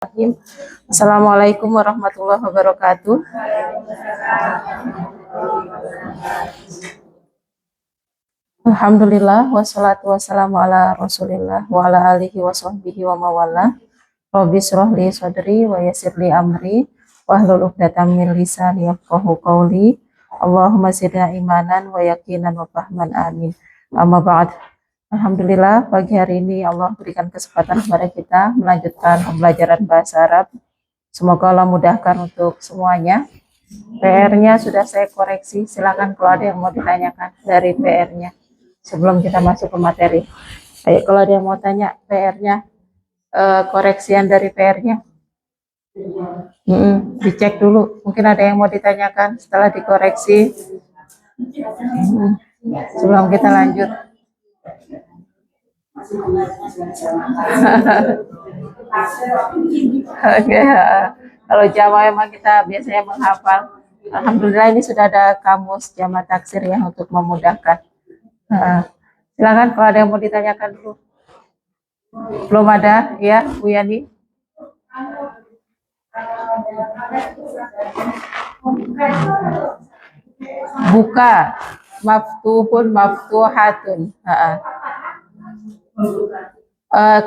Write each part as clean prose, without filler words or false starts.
Assalamualaikum warahmatullahi wabarakatuh. Alhamdulillah wassalatu wassalamu ala Rasulillah wa ala alihi wa sahbihi wa mawala. Rabbi shrah li sadri wa yassir li amri wahlul 'uqdatam min lisani yafqahu qawli. Allahumma zidna imanan wa yaqinan wa fahman amin. Amma ba'd. Alhamdulillah pagi hari ini Allah berikan kesempatan kepada kita melanjutkan pembelajaran bahasa Arab. Semoga Allah mudahkan untuk semuanya. PR-nya sudah saya koreksi. Silakan kalau ada yang mau ditanyakan dari PR-nya sebelum kita masuk ke materi. Ayo kalau ada yang mau tanya PR-nya, koreksian dari PR-nya. Dicek dulu. Mungkin ada yang mau ditanyakan setelah dikoreksi. Sebelum kita lanjut. Oke, kalau Jawa memang kita biasanya menghafal. Alhamdulillah ini sudah ada kamus Jamak taksir ya untuk memudahkan. Silakan kalau ada yang mau ditanyakan dulu. Belum ada ya, Bu Yani? Buka, maftuhun, maftuhatun.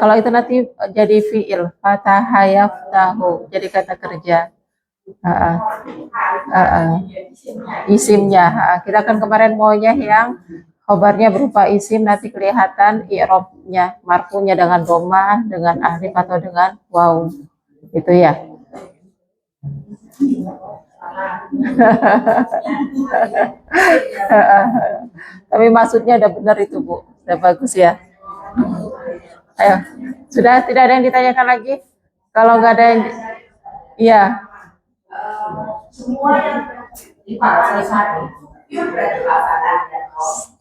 Kalau itu nanti jadi fiil, fataha yaftahu, jadi kata kerja. Isimnya, kita kan kemarin maunya yang khobarnya berupa isim, nanti kelihatan i'rabnya, marfunya dengan dhammah, dengan alif atau dengan waw, itu ya. Tapi maksudnya udah benar itu Bu, udah bagus ya. Ayo, sudah tidak ada yang ditanyakan lagi? Kalau nggak ada yang, iya.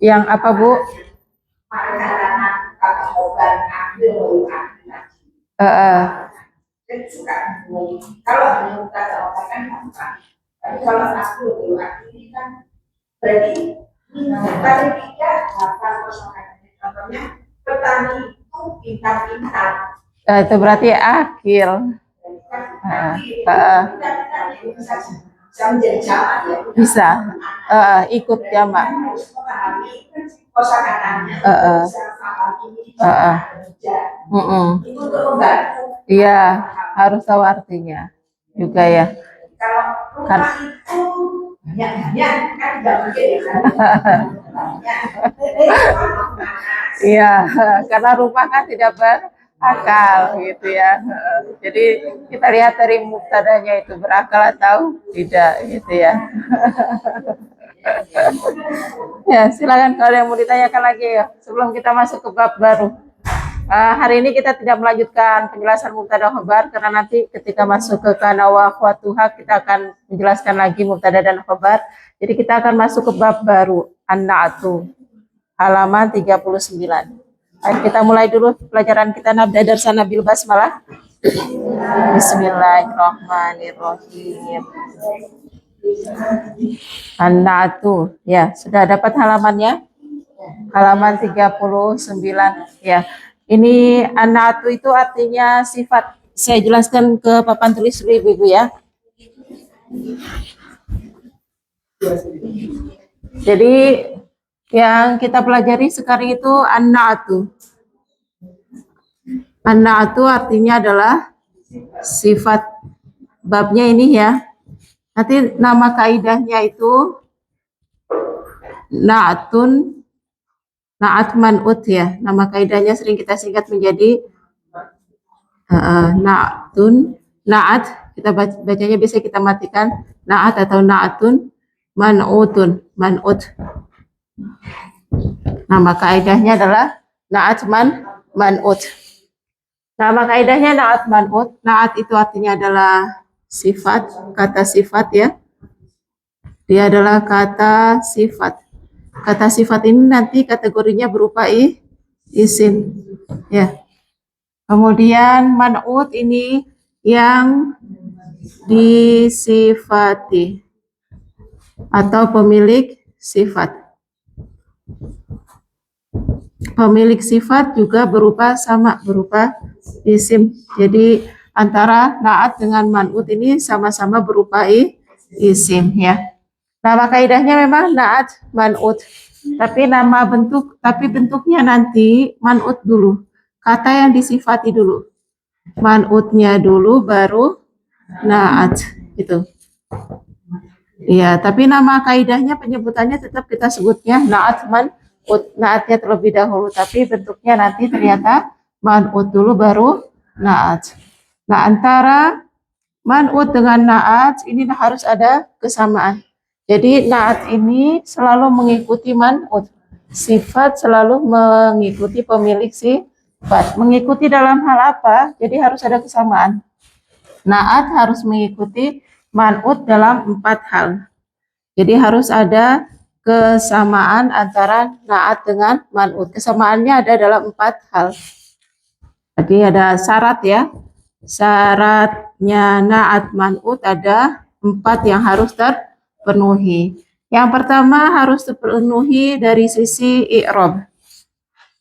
Yang apa Bu? Kalau aku ini kan berarti tadi tidak hafal kosakata. Contohnya petani itu pintar-pintar. Itu berarti akil. Bisa ikut jamak. Iya, harus tahu artinya juga ya. Kan iya, karena rumah kan tidak berakal gitu ya. Jadi kita lihat dari mubtadanya itu berakal atau tidak gitu ya. Ya, silakan kalau yang mau ditanyakan lagi ya sebelum kita masuk ke bab baru. Hari ini kita tidak melanjutkan penjelasan mubtada khabar karena nanti ketika masuk ke kana wa akhwatuha kita akan menjelaskan lagi mubtada dan khabar. Jadi kita akan masuk ke bab baru an-na'tu halaman 39. Ayo kita mulai dulu pelajaran kita nabda darsana bil basmalah. Bismillahirrahmanirrahim. An-na'tu ya, sudah dapat halamannya? Halaman 39 ya. Ini an-na'tu itu artinya sifat. Saya jelaskan ke papan tulis dulu Ibu ya. Jadi yang kita pelajari sekarang itu an-na'tu. An-na'tu artinya adalah sifat. Babnya ini ya. Nanti nama kaidahnya itu na'atun, na'at man'ut ya. Nama kaidahnya sering kita singkat menjadi na'atun, na'at. Kita bacanya bisa kita matikan na'at atau na'atun man'utun, man'ut. Nama kaidahnya adalah na'at man'ut. Nama kaidahnya na'at man'ut. Na'at itu artinya adalah sifat, kata sifat ya. Dia adalah kata sifat. Kata sifat ini nanti kategorinya berupa isim ya. Kemudian man'ut ini yang disifati atau pemilik sifat. Pemilik sifat juga berupa sama, berupa isim. Jadi antara naat dengan man'ut ini sama-sama berupa isim ya. Nama kaidahnya memang naat man'ut. Tapi bentuknya nanti man'ut dulu. Kata yang disifati dulu. Man'utnya dulu baru naat gitu. Ya, tapi nama kaidahnya penyebutannya tetap kita sebutnya naat man'ut. Naatnya terlebih dahulu, tapi bentuknya nanti ternyata man'ut dulu baru naat. Nah, antara man'ut dengan naat ini harus ada kesamaan. Jadi naat ini selalu mengikuti man'ut. Sifat selalu mengikuti pemilik sifat. Mengikuti dalam hal apa? Jadi harus ada kesamaan. Naat harus mengikuti man'ut dalam 4 hal. Jadi harus ada kesamaan antara naat dengan man'ut. Kesamaannya ada dalam 4 hal. Jadi ada syarat ya. Syaratnya naat man'ut ada 4 yang harus terpenuhi. Yang pertama harus terpenuhi dari sisi i'rab.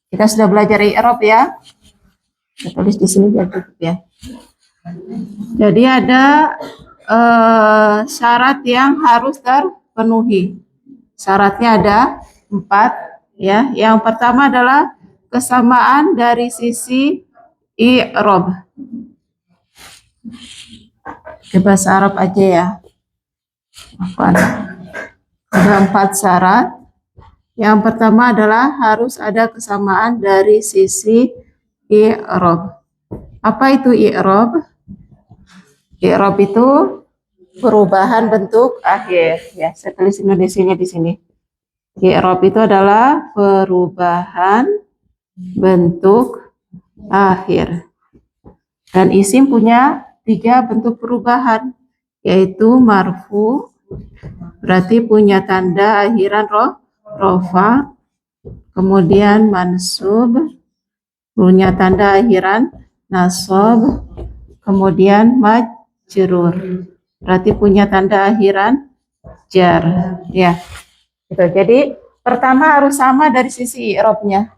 Kita sudah belajar i'rab ya. Saya tulis di sini biar cukup ya. Jadi ada syarat yang harus terpenuhi. Syaratnya ada 4 ya. Yang pertama adalah kesamaan dari sisi i'rab. Ke bahasa Arab aja ya. Ada 4 syarat. Yang pertama adalah harus ada kesamaan dari sisi i'rab. Apa itu i'rab? I'rab itu perubahan bentuk akhir. Ya, saya tulis Indonesianya di sini. I'rab itu adalah perubahan bentuk akhir. Dan isim punya 3 bentuk perubahan, yaitu marfu, berarti punya tanda akhiran rofa, kemudian mansub, punya tanda akhiran nasab, kemudian majrur, berarti punya tanda akhiran jar. Ya, gitu. Jadi pertama harus sama dari sisi i'rabnya.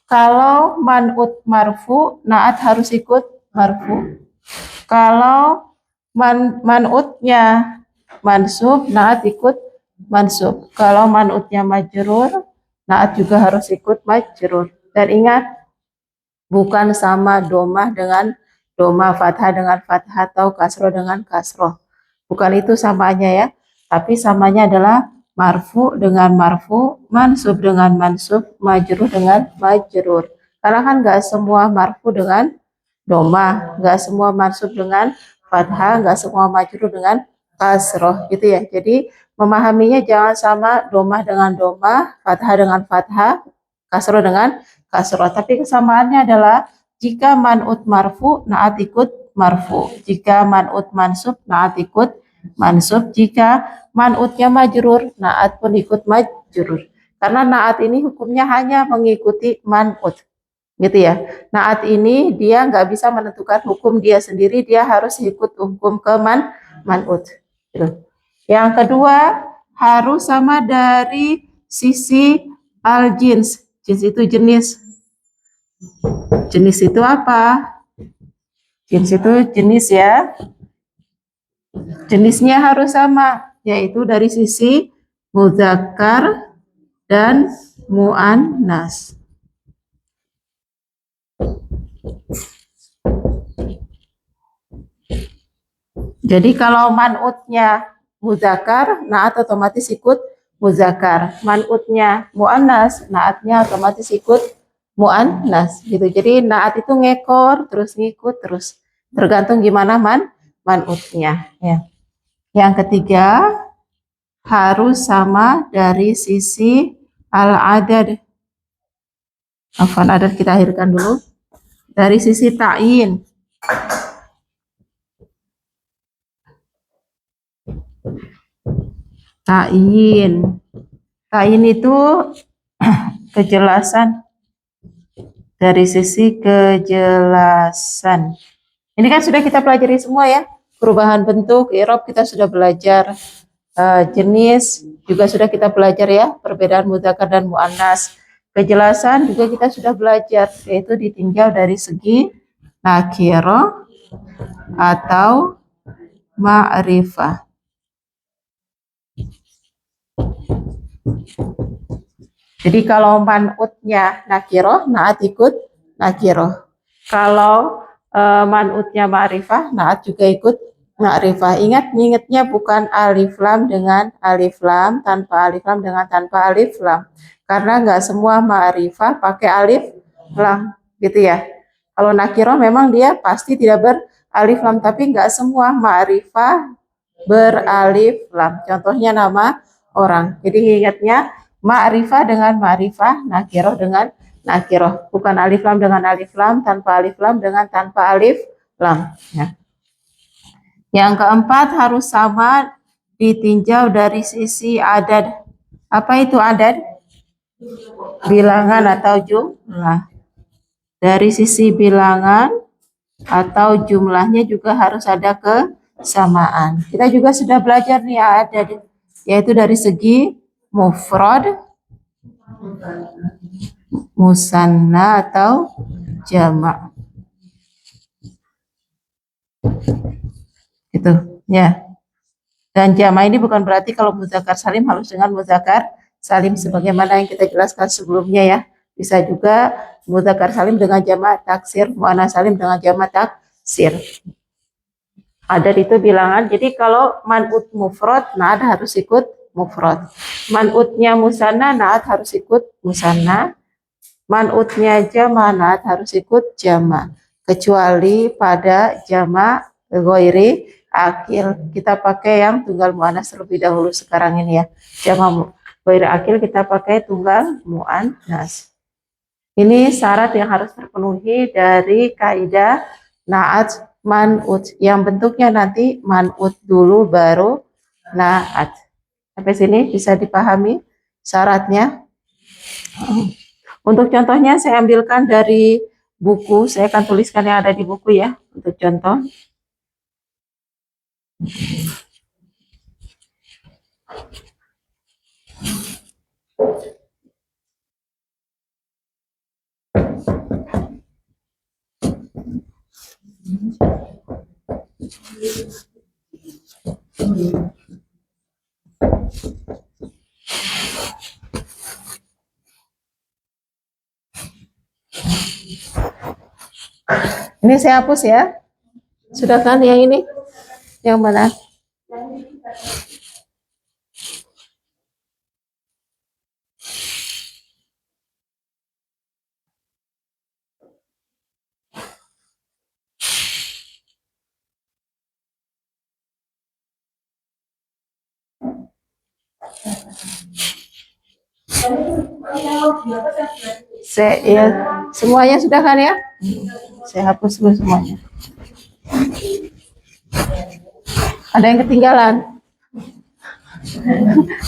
Kalau man'ut marfu, naat harus ikut marfu. Kalau man'utnya mansub, naat ikut mansub. Kalau man'utnya majrur, naat juga harus ikut majrur. Dan ingat, bukan sama domah dengan domah, fathah dengan fathah, atau kasroh dengan kasroh. Bukan itu samanya ya. Tapi samanya adalah marfu dengan marfu, mansub dengan mansub, majrur dengan majrur. Karena kan nggak semua marfu dengan domah, nggak semua mansub dengan fathah, nggak semua majrur dengan kasroh gitu ya. Jadi memahaminya jangan sama domah dengan domah, fathah dengan fathah, kasroh dengan kasroh. Tapi kesamaannya adalah jika man'ut marfu, naat ikut marfu. Jika man'ut mansub, naat ikut mansub. Jika man'utnya majrur, naat pun ikut majrur. Karena naat ini hukumnya hanya mengikuti man'ut. Gitu ya. Naat ini dia nggak bisa menentukan hukum dia sendiri, dia harus ikut hukum ke man'ut. Gitu. Yang kedua, harus sama dari sisi al-jins. Jins itu jenis. Jenis itu apa? Jins itu jenis ya. Jenisnya harus sama, yaitu dari sisi mudzakkar dan muannas. Jadi kalau man'utnya mudzakkar, naat otomatis ikut mudzakkar. Man'utnya muannas, naatnya otomatis ikut muannas gitu. Jadi naat itu ngekor terus ngikut terus, tergantung gimana man'utnya ya. Yang ketiga harus sama dari sisi al-adad. Afwan, adad kita akhirkan dulu. Dari sisi ta'yin. Ta'yin itu kejelasan. Dari sisi kejelasan. Ini kan sudah kita pelajari semua ya. Perubahan bentuk, i'rab kita sudah belajar. Jenis juga sudah kita belajar ya. Perbedaan mudzakkar dan muannas. Kejelasan juga kita sudah belajar, yaitu ditinjau dari segi nakirah, atau ma'rifah. Jadi kalau man'utnya nakiroh, na'at ikut nakiroh. Kalau man'utnya ma'rifah, na'at juga ikut ma'rifah. Ingatnya bukan alif lam dengan alif lam, tanpa alif lam dengan tanpa alif lam. Karena nggak semua ma'rifah pakai alif lam, gitu ya. Kalau nakiroh memang dia pasti tidak beralif lam, tapi nggak semua ma'rifah beralif lam. Contohnya nama orang. Jadi ingatnya ma'rifah dengan ma'rifah, nakiroh dengan nakiroh. Bukan alif lam dengan alif lam, tanpa alif lam dengan tanpa alif lam. Ya. Yang keempat harus sama ditinjau dari sisi adad. Apa itu adad? Bilangan atau jumlah. Dari sisi bilangan atau jumlahnya juga harus ada kesamaan. Kita juga sudah belajar nih adad, yaitu dari segi mufrad, musanna atau jamak. Itu ya. Dan jamak ini bukan berarti kalau muzakkar salim harus dengan muzakkar salim sebagaimana yang kita jelaskan sebelumnya ya. Bisa juga muzakkar salim dengan jamak taksir, muannas salim dengan jamak taksir. Adad itu bilangan. Jadi kalau man'ut mufrad, na'at harus ikut mufrad. Man'utnya musanna, na'at harus ikut musanna. Man'utnya jama, na'at harus ikut jama. Kecuali pada jama ghairi akil. Kita pakai yang tunggal muannas terlebih dahulu sekarang ini ya. Jama ghairi akil kita pakai tunggal muannas. Ini syarat yang harus terpenuhi dari kaidah na'at man'ut. Yang bentuknya nanti man'ut dulu baru na'at. Sampai sini bisa dipahami syaratnya. Untuk contohnya saya ambilkan dari buku. Saya akan tuliskan yang ada di buku ya. Untuk contoh. Ini saya hapus ya. Sudah kan yang ini? Yang mana? Ya, semuanya sudah kan ya? Saya hapus dulu semuanya. Ada yang ketinggalan?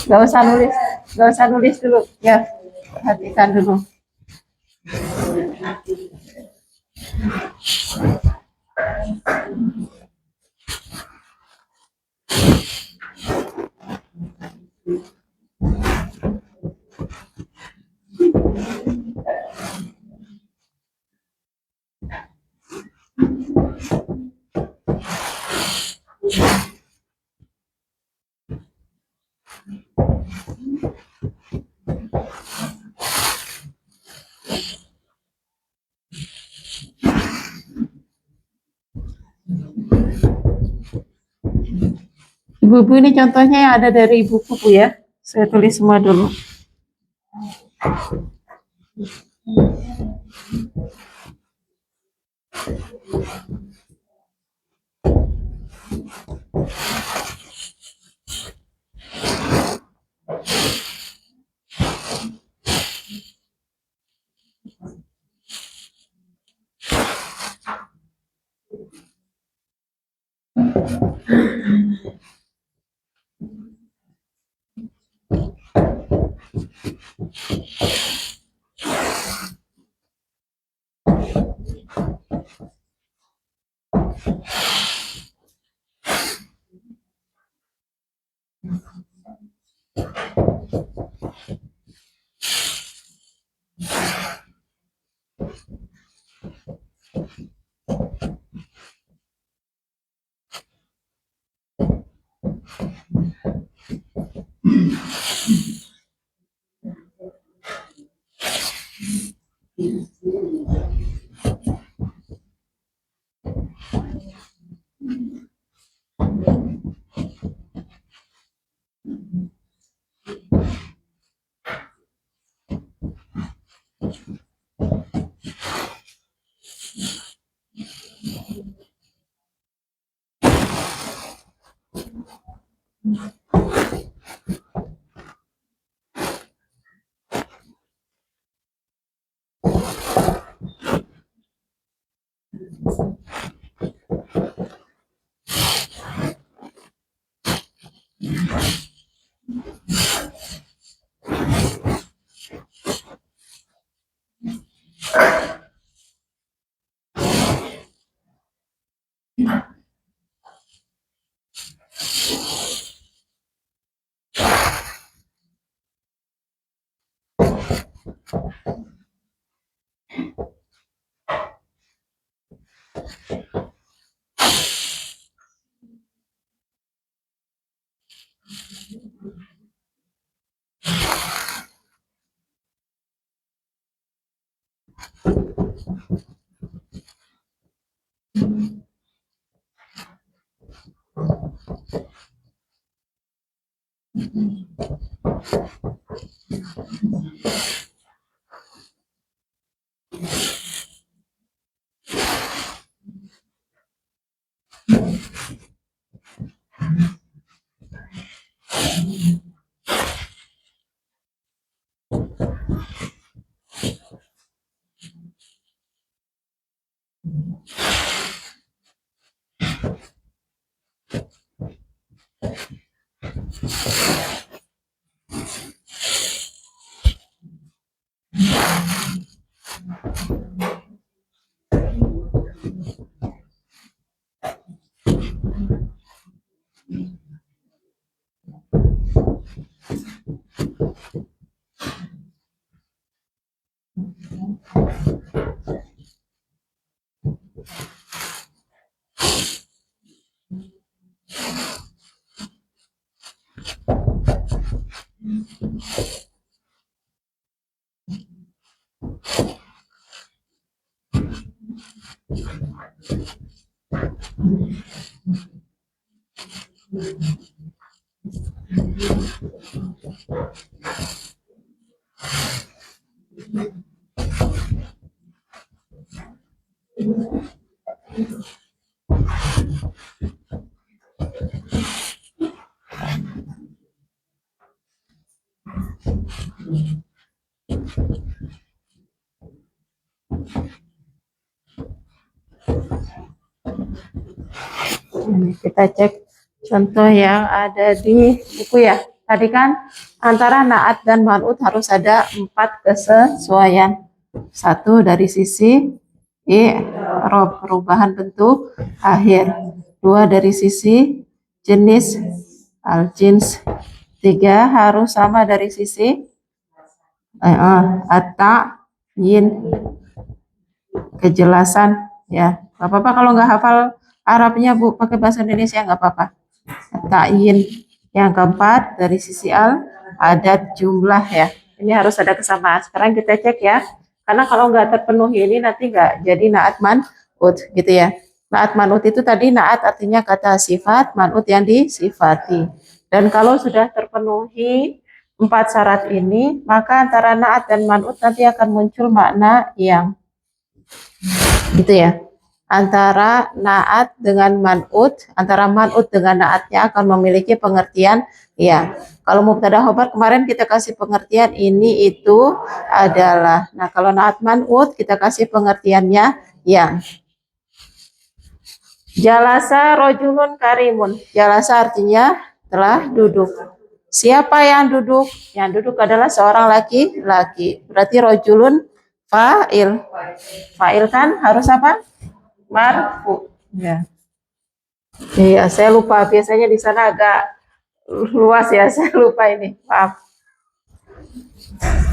Gak usah nulis dulu ya. Perhatikan dulu. Ibu-ibu ini contohnya yang ada dari buku Bu ya. Saya tulis semua dulu. Ini kita cek contoh yang ada di buku ya. Tadi kan antara naat dan man'ut harus ada 4 kesesuaian. 1 dari sisi i'rab, perubahan bentuk akhir. 2 dari sisi jenis al-jins. 3 harus sama dari sisi at-ta'yin, kejelasan ya. Nggak apa-apa kalau nggak hafal Arabnya Bu, pakai bahasa Indonesia nggak apa-apa. Ta'yin. Yang keempat dari sisi adat jumlah ya. Ini harus ada kesamaan. Sekarang kita cek ya. Karena kalau nggak terpenuhi ini nanti nggak jadi naat man'ut gitu ya. Naat man'ut itu tadi naat artinya kata sifat, man'ut yang disifati. Dan kalau sudah terpenuhi 4 syarat ini, maka antara naat dan man'ut nanti akan muncul makna yang gitu ya. Antara naat dengan man'ut, antara man'ut dengan naatnya akan memiliki pengertian ya. Kalau mubtada khobar kemarin kita kasih pengertian ini itu adalah. Nah, kalau naat man'ut kita kasih pengertiannya yang. Jalasa rojulun karimun. Jalasa artinya telah duduk. Siapa yang duduk? Yang duduk adalah seorang laki-laki. Berarti rojulun fa'il. Fa'il kan harus apa? Marfu. Ya. Iya, saya lupa. Biasanya di sana agak luas ya. Saya lupa ini. Maaf.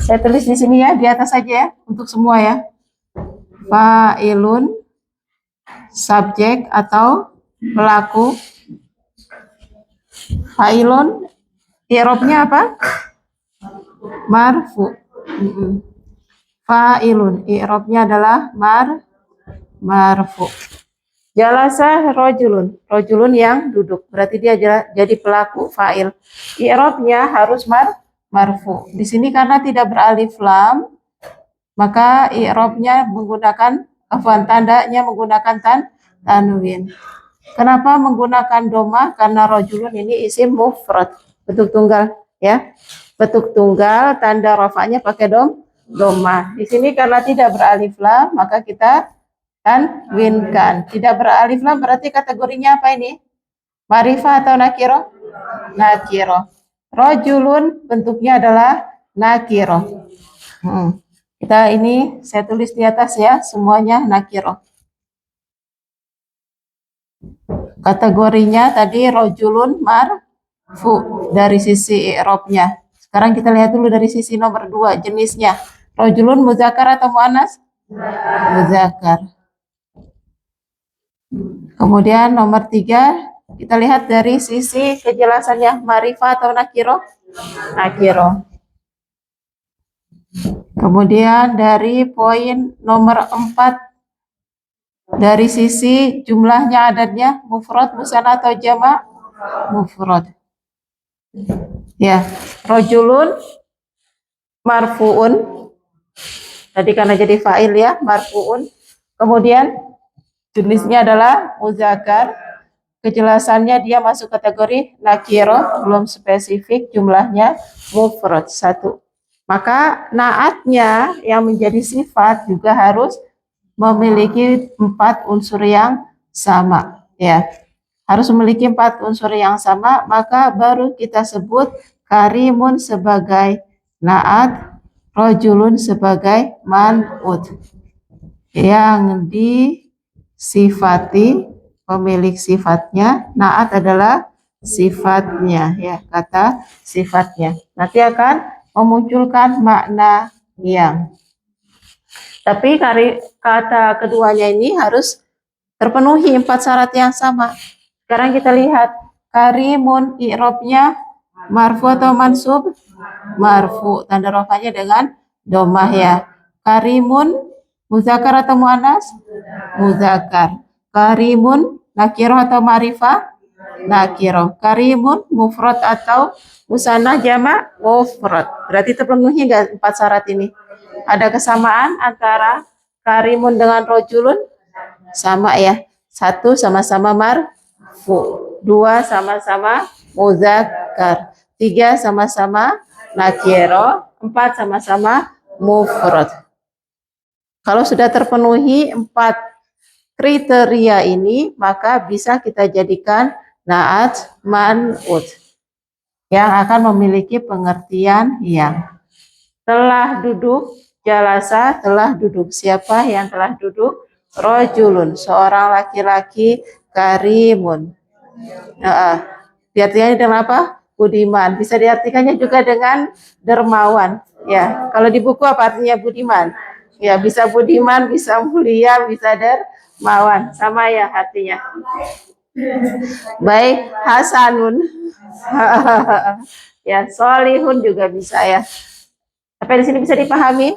Saya tulis di sini ya, di atas saja ya, untuk semua ya. Fa'ilun, subjek atau pelaku. Fa'ilun I'rabnya apa? Marfu. Fa'ilun. I'rabnya adalah marfu. Jalasa rojulun. Rojulun yang duduk. Berarti dia jadi pelaku fa'il. I'rabnya harus marfu. Di sini karena tidak beralif lam, maka i'rabnya menggunakan tandanya menggunakan tanwin. Kenapa menggunakan domah? Karena rojulun ini isim mufrad, bentuk tunggal ya. Bentuk tunggal, tanda rafa'nya pakai domah. Di sini karena tidak beralif lam, maka kita tanwinkan. Tidak beralif lam berarti kategorinya apa ini? Ma'rifah atau nakiro? Nakiro. Rojulun bentuknya adalah nakiro. Kita ini saya tulis di atas ya, semuanya nakiro. Kategorinya tadi rojulun marfu dari sisi i'rabnya. Sekarang kita lihat dulu dari sisi nomor 2 jenisnya. Rojulun muzakkar atau muannas? Muzakkar. Kemudian nomor 3 kita lihat dari sisi kejelasannya, ma'rifah atau nakiro? Nakiro. Kemudian dari poin nomor 4 dari sisi jumlahnya adadnya mufrad, musanna atau jama'? Mufrad. Ya, rojulun marfuun. Tadi karena jadi fa'il ya, marfuun. Kemudian jenisnya adalah muzakkar. Kejelasannya dia masuk kategori nakiro, belum spesifik, jumlahnya mufrad 1. Maka naatnya yang menjadi sifat juga harus memiliki 4 unsur yang sama ya. Harus memiliki 4 unsur yang sama, maka baru kita sebut karimun sebagai naat, rojulun sebagai man'ut. Yang disifati pemilik sifatnya, naat adalah sifatnya ya, kata sifatnya. Nanti akan memunculkan makna yang. Tapi kata keduanya ini harus terpenuhi 4 syarat yang sama. Sekarang kita lihat karimun, i'rabnya marfu atau mansub? Marfu. Tanda rafanya dengan domah ya. Karimun muzakkar atau muannas? Muzakkar. Karimun nakiro atau ma'rifah? Nakiro. Karimun mufrad atau musanna jama' mufrad. Berarti terpenuhi enggak 4 syarat ini? Ada kesamaan antara karimun dengan rojulun? Sama ya. 1 sama-sama marfu. 2 sama-sama muzakkar. 3 sama-sama nakiro. 4 sama-sama mufrad. Kalau sudah terpenuhi 4 kriteria ini, maka bisa kita jadikan naat man'ut yang akan memiliki pengertian yang. Telah duduk, jalasa, telah duduk. Siapa yang telah duduk? Rojulun, seorang laki-laki karimun. Diartikannya dengan apa? Budiman. Bisa diartikannya juga dengan dermawan. Ya, kalau di buku apa artinya budiman? Ya, bisa budiman, bisa mulia, bisa dermawan. Sama ya artinya. Baik, hasanun. Ya, solihun juga bisa ya. Sampai di sini bisa dipahami?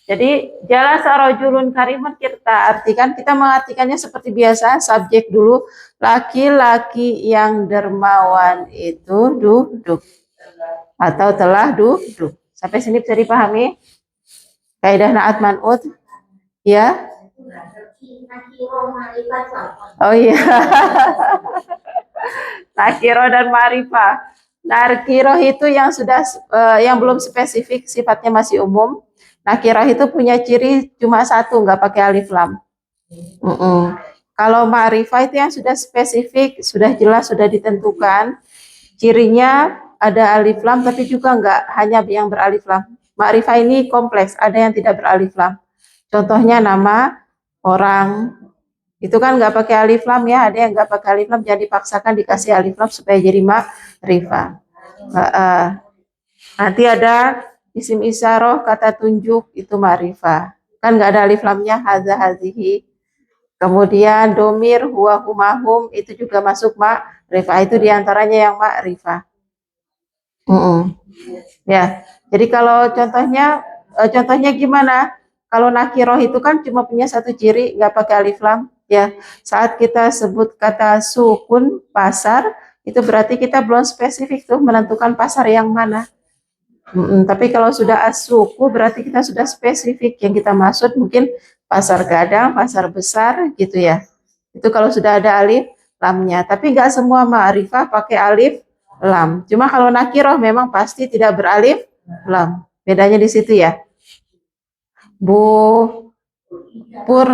Jadi jalasa rojulun karimun kita mengartikannya seperti biasa, subjek dulu, laki-laki yang dermawan itu duduk atau telah duduk. Sampai sini bisa dipahami? Kaidah naat man'ut ya? Oh iya. Nakiro dan ma'rifah. Nakiro itu yang sudah yang belum spesifik, sifatnya masih umum. Nakirah itu punya ciri cuma 1, nggak pakai alif lam. Kalau ma'rifah itu yang sudah spesifik, sudah jelas, sudah ditentukan. Cirinya ada alif lam, tapi juga nggak hanya yang beralif lam. Ma'rifah ini kompleks, ada yang tidak beralif lam. Contohnya nama orang, itu kan nggak pakai alif lam ya, ada yang nggak pakai alif lam, jadi dipaksakan dikasih alif lam supaya jadi ma'rifah. Nanti ada isim isyarah, kata tunjuk, itu ma'rifah. Kan nggak ada alif lamnya, hadza, hazihi. Kemudian domir, huwa, humahum, itu juga masuk ma'rifah. Itu diantaranya yang ma'rifah. Mm-mm. Ya, jadi kalau contohnya gimana? Kalau nakiroh itu kan cuma punya satu ciri, nggak pakai alif lam. Ya, saat kita sebut kata sukun pasar, itu berarti kita belum spesifik tuh menentukan pasar yang mana. Tapi kalau sudah asuku berarti kita sudah spesifik yang kita maksud mungkin pasar gadang, pasar besar gitu ya. Itu kalau sudah ada alif lamnya. Tapi nggak semua ma'rifah pakai alif lam. Cuma kalau nakiroh memang pasti tidak beralif lam. Bedanya di situ ya. Bu pur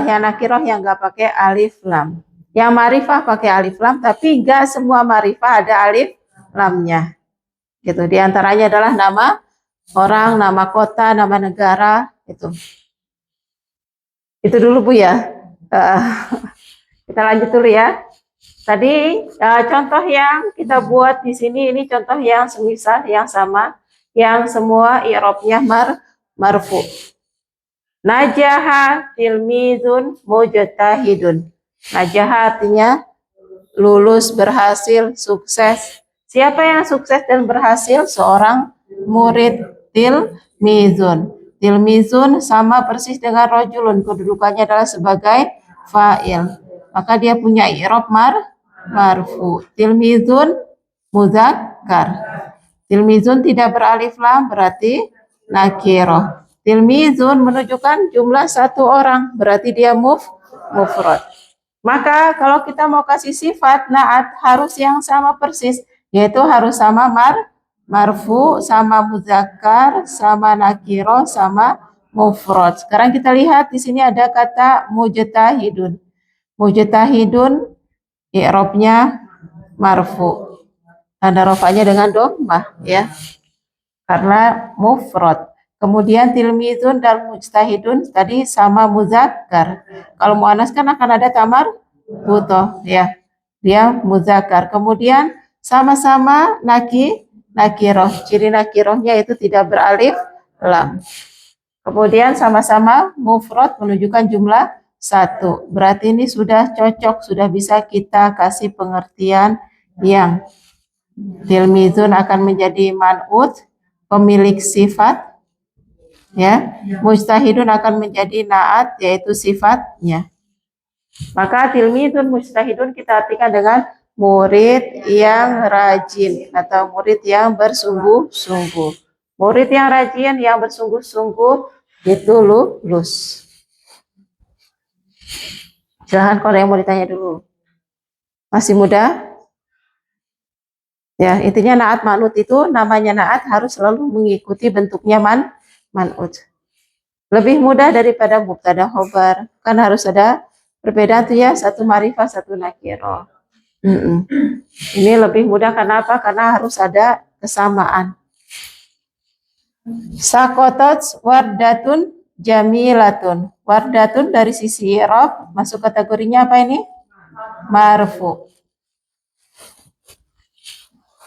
yang nakiroh yang nggak pakai alif lam. Yang ma'rifah pakai alif lam, tapi nggak semua ma'rifah ada alif lamnya. Gitu. Di antaranya adalah nama orang, nama kota, nama negara, itu. Itu dulu Bu ya. Uh, kita lanjut dulu ya. Tadi contoh yang kita buat di sini ini contoh yang semisal, yang sama, yang semua i'rabnya marfu. Najaha tilmizun mujtahidun. Najaha artinya lulus, berhasil, sukses. Siapa yang sukses dan berhasil? Seorang murid. Tilmizun. Tilmizun sama persis dengan rojulun. Kedudukannya adalah sebagai fa'il. Maka dia punya i'rab marfu. Tilmizun muzakkar. Tilmizun tidak beralif lam berarti nakiroh. Tilmizun menunjukkan jumlah satu orang berarti dia mufrad. Maka kalau kita mau kasih sifat naat harus yang sama persis, yaitu harus sama marfu, sama muzakkar, sama nakiro, sama mufrad. Sekarang kita lihat di sini ada kata mujtahidun. Mujtahidun i'rabnya marfu. Tanda rofanya dengan dhammah ya. Karena mufrad. Kemudian tilmizun dan mujtahidun tadi sama muzakkar. Kalau muannas kan akan ada tamar butoh ya. Dia muzakkar. Kemudian sama-sama nakiroh. Ciri nakirohnya itu tidak beralif lam. Kemudian sama-sama mufrad menunjukkan jumlah satu. Berarti ini sudah cocok, sudah bisa kita kasih pengertian yang tilmizun akan menjadi man'ut, pemilik sifat, ya. Mujtahidun akan menjadi naat, yaitu sifatnya. Maka tilmizun mujtahidun kita artikan dengan murid yang rajin atau murid yang bersungguh-sungguh. Murid yang rajin yang bersungguh-sungguh itu lulus. Silahkan kalau yang mau ditanya dulu. Masih muda? Ya, intinya naat man'ut itu namanya naat harus selalu mengikuti bentuknya man'ut. Lebih mudah daripada mubtada khobar. Kan harus ada perbedaan tuh ya, satu ma'rifah, satu nakiro. Ini lebih mudah karena apa? Karena harus ada kesamaan. Sakotot wardatun jamilatun. Wardatun dari sisi i'rab masuk kategorinya apa ini? Marfu.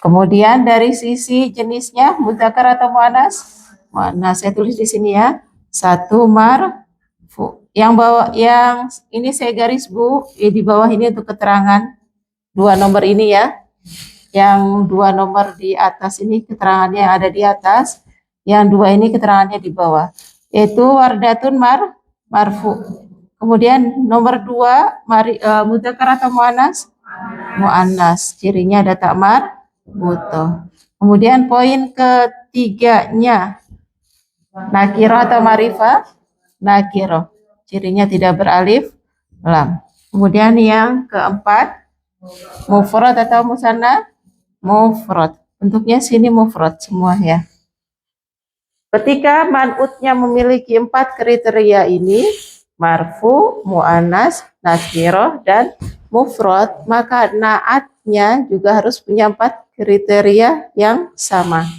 Kemudian dari sisi jenisnya mudzakkar atau muannas? Muannas. Saya tulis di sini ya. Satu marfu. Yang ini saya garis Bu, di bawah ini untuk keterangan dua nomor ini ya. Yang dua nomor di atas ini keterangannya yang ada di atas, yang dua ini keterangannya di bawah. Yaitu wardatun marfu. Kemudian nomor dua mudzakkar atau muannas? Muannas. Cirinya ada takmar butuh. Kemudian poin ketiganya nakiro atau marifah? Nakiro. Cirinya tidak beralif lam. Kemudian yang keempat mufrad atau musanna? Mufrad. Bentuknya sini mufrad semua ya. Ketika man'utnya memiliki 4 kriteria ini, marfu, mu'annas, nakiro, dan mufrad, maka naatnya juga harus punya 4 kriteria yang sama.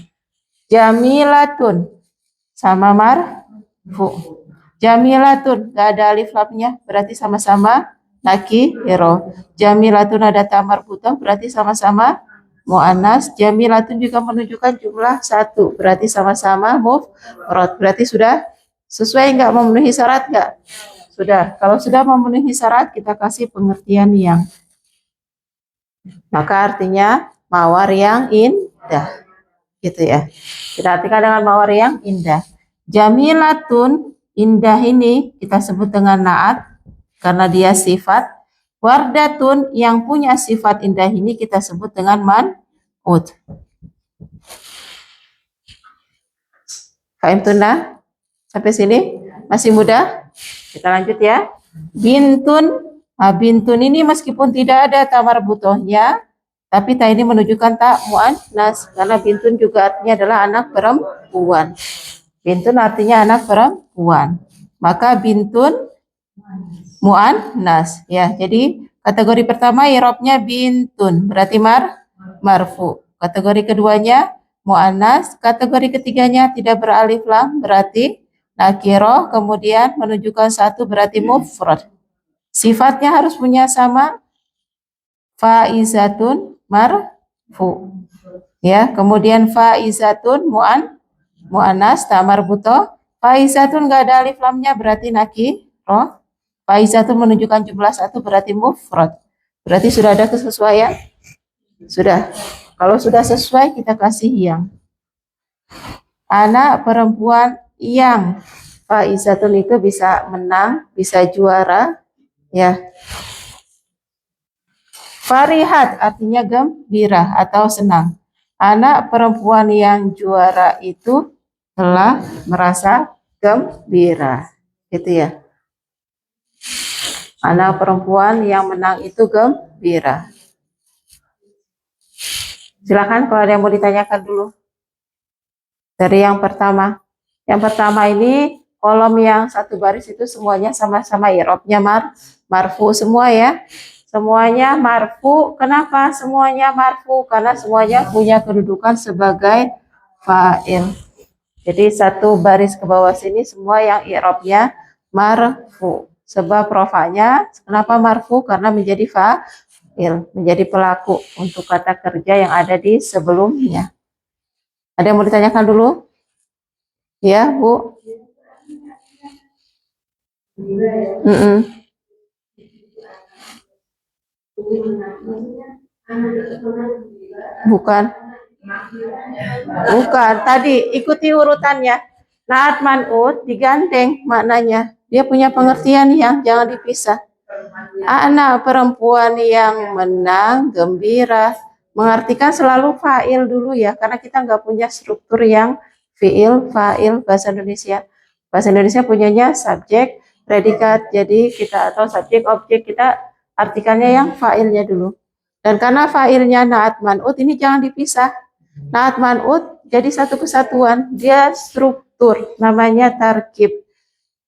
Jamilatun sama marfu. Jamilatun gak ada alif lamnya, berarti sama-sama nakiro. Jamilatun ada tamar butoh, berarti sama-sama mu'annas. Jamilatun juga menunjukkan jumlah satu, berarti sama-sama mufrad. Berarti sudah sesuai nggak, memenuhi syarat nggak? Sudah. Kalau sudah memenuhi syarat, kita kasih pengertian yang Maka artinya mawar yang indah. Gitu ya. Kita artikan dengan mawar yang indah. Jamilatun, indah ini kita sebut dengan naat karena dia sifat. Wardatun, yang punya sifat indah ini kita sebut dengan man'ut. Fahim tuna? Sampai sini? Masih mudah? Kita lanjut ya. Bintun. Nah, bintun ini meskipun tidak ada tamar butohnya, tapi ta ini menunjukkan tak muannas karena bintun juga artinya adalah anak perempuan. Bintun artinya anak perempuan. Maka bintun muannas ya. Jadi kategori pertama i'rabnya bintun berarti marfu. Kategori keduanya muannas, kategori ketiganya tidak beralif lam berarti nakiro, kemudian menunjukkan satu berarti mufrad. Sifatnya harus punya sama faizatun marfu. Ya, kemudian faizatun muannas tamar buto. Faizatun enggak ada alif lamnya berarti nakiro. Faizatun menunjukkan jumlah satu berarti mufrad. Berarti sudah ada kesesuaian? Sudah. Kalau sudah sesuai kita kasih yang. Anak perempuan yang faizatun itu bisa menang, bisa juara, ya. Farihat artinya gembira atau senang. Anak perempuan yang juara itu telah merasa gembira. Gitu ya. Anak perempuan yang menang itu gembira. Silakan kalau ada yang mau ditanyakan dulu. Dari yang pertama. Yang pertama ini kolom yang satu baris itu semuanya sama-sama i'rabnya marfu semua ya. Semuanya marfu. Kenapa semuanya marfu? Karena semuanya punya kedudukan sebagai fa'il. Jadi satu baris ke bawah sini semua yang i'rabnya marfu. Sebab rofanya kenapa marfu? Karena menjadi fa'il, menjadi pelaku untuk kata kerja yang ada di sebelumnya. Ada yang mau ditanyakan dulu? Ya, Bu? Bukan. Bukan. Tadi ikuti urutannya. Naat man'ut digandeng maknanya. Dia punya pengertian yang jangan dipisah. Anak perempuan yang menang, gembira. Mengartikan selalu fa'il dulu ya. Karena kita nggak punya struktur yang fi'il, fa'il, bahasa Indonesia. Bahasa Indonesia punyanya subjek, predikat. Jadi kita atau subjek, objek kita artikannya yang fa'ilnya dulu. Dan karena fa'ilnya naat man'ut ini jangan dipisah. Naat man'ut jadi satu kesatuan. Dia struktur, namanya tarkib.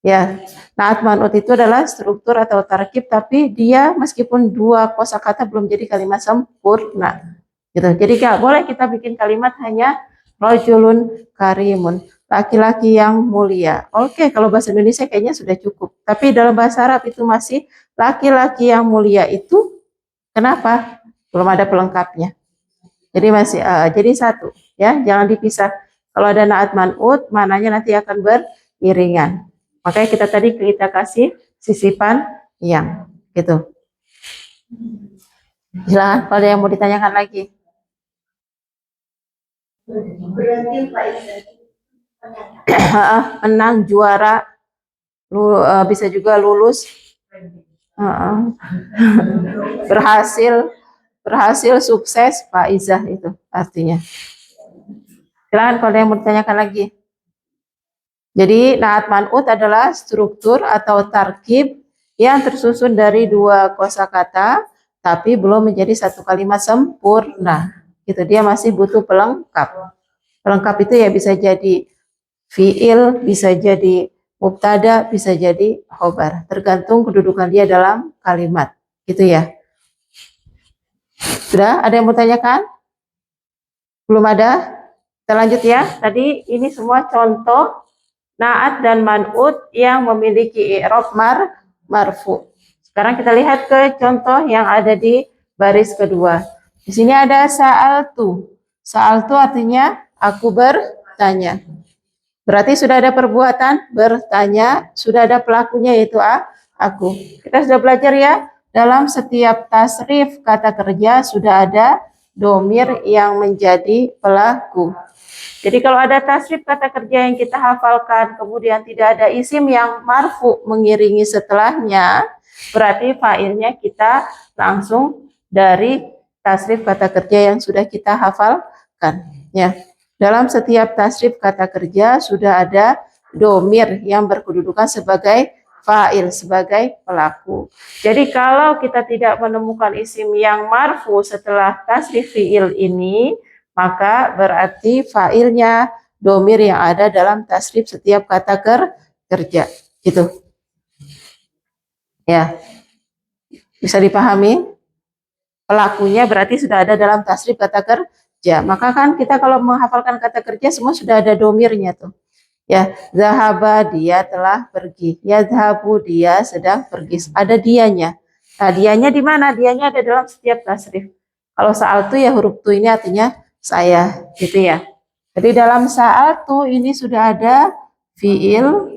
Ya, naat man'ut itu adalah struktur atau tarkib, tapi dia meskipun dua kosakata belum jadi kalimat sempurna. Gitu. Jadi nggak boleh kita bikin kalimat hanya rojulun karimun, laki-laki yang mulia. Oke, kalau bahasa Indonesia kayaknya sudah cukup. Tapi dalam bahasa Arab itu masih laki-laki yang mulia itu kenapa? Belum ada pelengkapnya. Jadi masih jadi satu ya, jangan dipisah. Kalau ada naat man'ut, mananya nanti akan beriringan. Makanya kita kasih sisipan yang gitu. Silakan kalau ada yang mau ditanyakan lagi. Menang, juara, bisa juga lulus, berhasil, sukses, faizah itu artinya. Silakan kalau ada yang mau ditanyakan lagi. Jadi naat man'ut adalah struktur atau tarkib yang tersusun dari dua kosakata tapi belum menjadi satu kalimat sempurna. Gitu, dia masih butuh pelengkap. Pelengkap itu ya bisa jadi fiil, bisa jadi mubtada, bisa jadi khobar. Tergantung kedudukan dia dalam kalimat. Gitu ya. Sudah ada yang mau tanyakan? Belum ada? Kita lanjut ya. Tadi ini semua contoh naat dan man'ut yang memiliki i'rab marfu. Sekarang kita lihat ke contoh yang ada di baris kedua. Di sini ada sa'altu. Sa'altu artinya aku bertanya. Berarti sudah ada perbuatan bertanya, sudah ada pelakunya yaitu aku. Kita sudah belajar ya dalam setiap tasrif kata kerja sudah ada domir yang menjadi pelaku. Jadi kalau ada tasrif kata kerja yang kita hafalkan, kemudian tidak ada isim yang marfu mengiringi setelahnya, berarti fa'ilnya kita langsung dari tasrif kata kerja yang sudah kita hafalkan. Ya, dalam setiap tasrif kata kerja sudah ada domir yang berkedudukan sebagai fa'il, sebagai pelaku. Jadi kalau kita tidak menemukan isim yang marfu setelah tasrif fi'il ini, maka berarti fa'ilnya domir yang ada dalam tasrif setiap kata kerja. Gitu. Ya, bisa dipahami? Pelakunya berarti sudah ada dalam tasrif kata kerja. Maka kan kita kalau menghafalkan kata kerja semua sudah ada domirnya tuh. Ya, zahaba dia telah pergi. Ya, zahabu dia sedang pergi. Ada dianya. Nah, dianya di mana? Dianya ada dalam setiap tasrif. Kalau saal tu ya huruf tu ini artinya saya, gitu ya. Jadi dalam saal tu ini sudah ada fiil,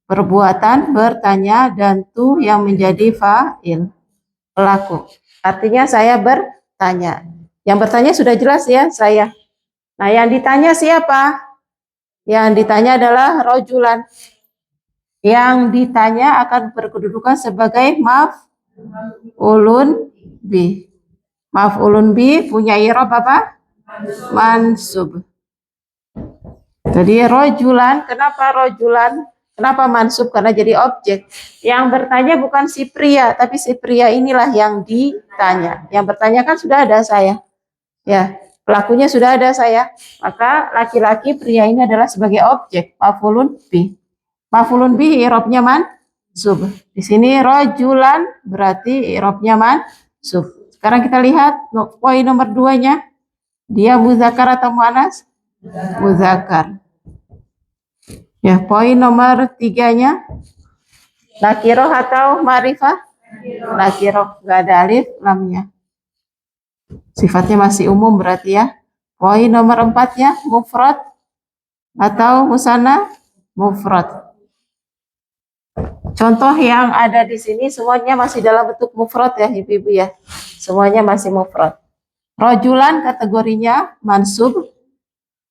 perbuatan, bertanya, dan tu yang menjadi fa'il, pelaku. Artinya saya bertanya. Yang bertanya sudah jelas ya, saya. Nah, yang ditanya siapa? Yang ditanya adalah rojulan. Yang ditanya akan berkedudukan sebagai maf'ulun bih. Maf'ulun bih punya i'rab apa? Mansub. Jadi rojulan, kenapa rojulan? Kenapa mansub? Karena jadi objek. Yang bertanya bukan si pria, tapi si pria inilah yang ditanya. Yang bertanya kan sudah ada saya. Ya, pelakunya sudah ada saya. Maka laki-laki pria ini adalah sebagai objek. Maf'ulun bih. Maf'ulun bih i'rabnya mansub. Di sini rojulan berarti i'rabnya mansub. Sekarang kita lihat poin nomor 2-nya. Dia muzakkar atau muannas? Muzakkar. Ya, poin nomor 3-nya. Nakiroh atau ma'rifah? Nakiroh, nggak ada alif lamnya. Sifatnya masih umum berarti ya. Poin nomor 4-nya mufrad atau musanna? Mufrad. Contoh yang ada di sini semuanya masih dalam bentuk mufrad ya ibu-ibu ya. Semuanya masih mufrad. Rojulan kategorinya mansub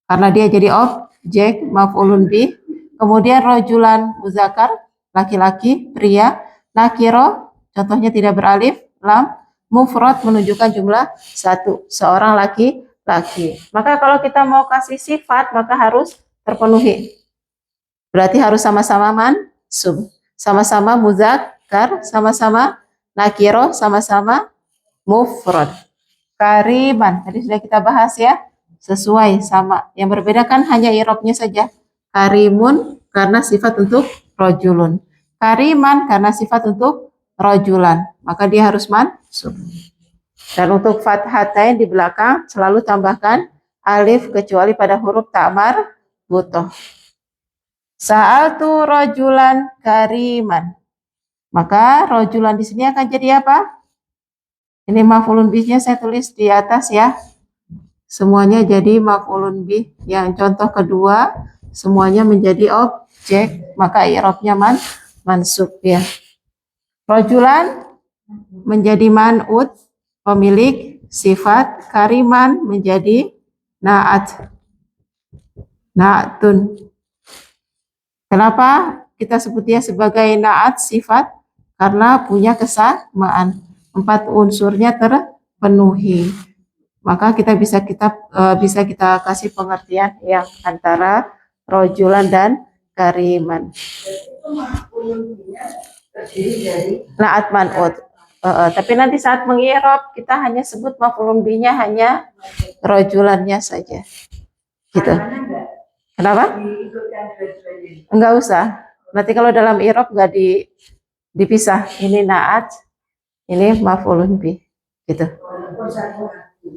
karena dia jadi objek maf'ulun bih. Kemudian rojulan muzakkar laki-laki pria. Nakiro contohnya tidak beralif lam. Mufrad menunjukkan jumlah satu, seorang laki-laki. Maka kalau kita mau kasih sifat maka harus terpenuhi. Berarti harus sama-sama mansub, sama-sama muzakkar, sama-sama nakiro, sama-sama mufrad. Kariman, tadi sudah kita bahas ya, sesuai sama. Yang berbeda kan hanya i'rabnya saja. Karimun karena sifat untuk rojulun. Kariman karena sifat untuk rojulan. Maka dia harus mansub. Dan untuk fathatain di belakang selalu tambahkan alif kecuali pada huruf ta'mar butoh. Sa'altu rojulan kariman. Maka rojulan di sini akan jadi apa? Ini maf'ulun bihnya saya tulis di atas ya. Semuanya jadi maf'ulun bih. Yang contoh kedua semuanya menjadi objek, maka i'rabnya mansub ya. Rojulan menjadi man'ut, pemilik sifat. Kariman menjadi na'at. Na'atun. Kenapa kita sebut dia sebagai na'at sifat? Karena punya kesamaan. 4 unsurnya terpenuhi. Maka kita bisa kita kasih pengertian yang antara rojulan dan kariman. Na'at man'ut. Tapi nanti saat mengi'rab kita hanya sebut maf'ulun bihnya hanya rojulannya saja. Gitu. Kenapa? Enggak usah. Nanti kalau dalam i'rab enggak dipisah. Ini na'at, ini maf'ulun bih. Gitu.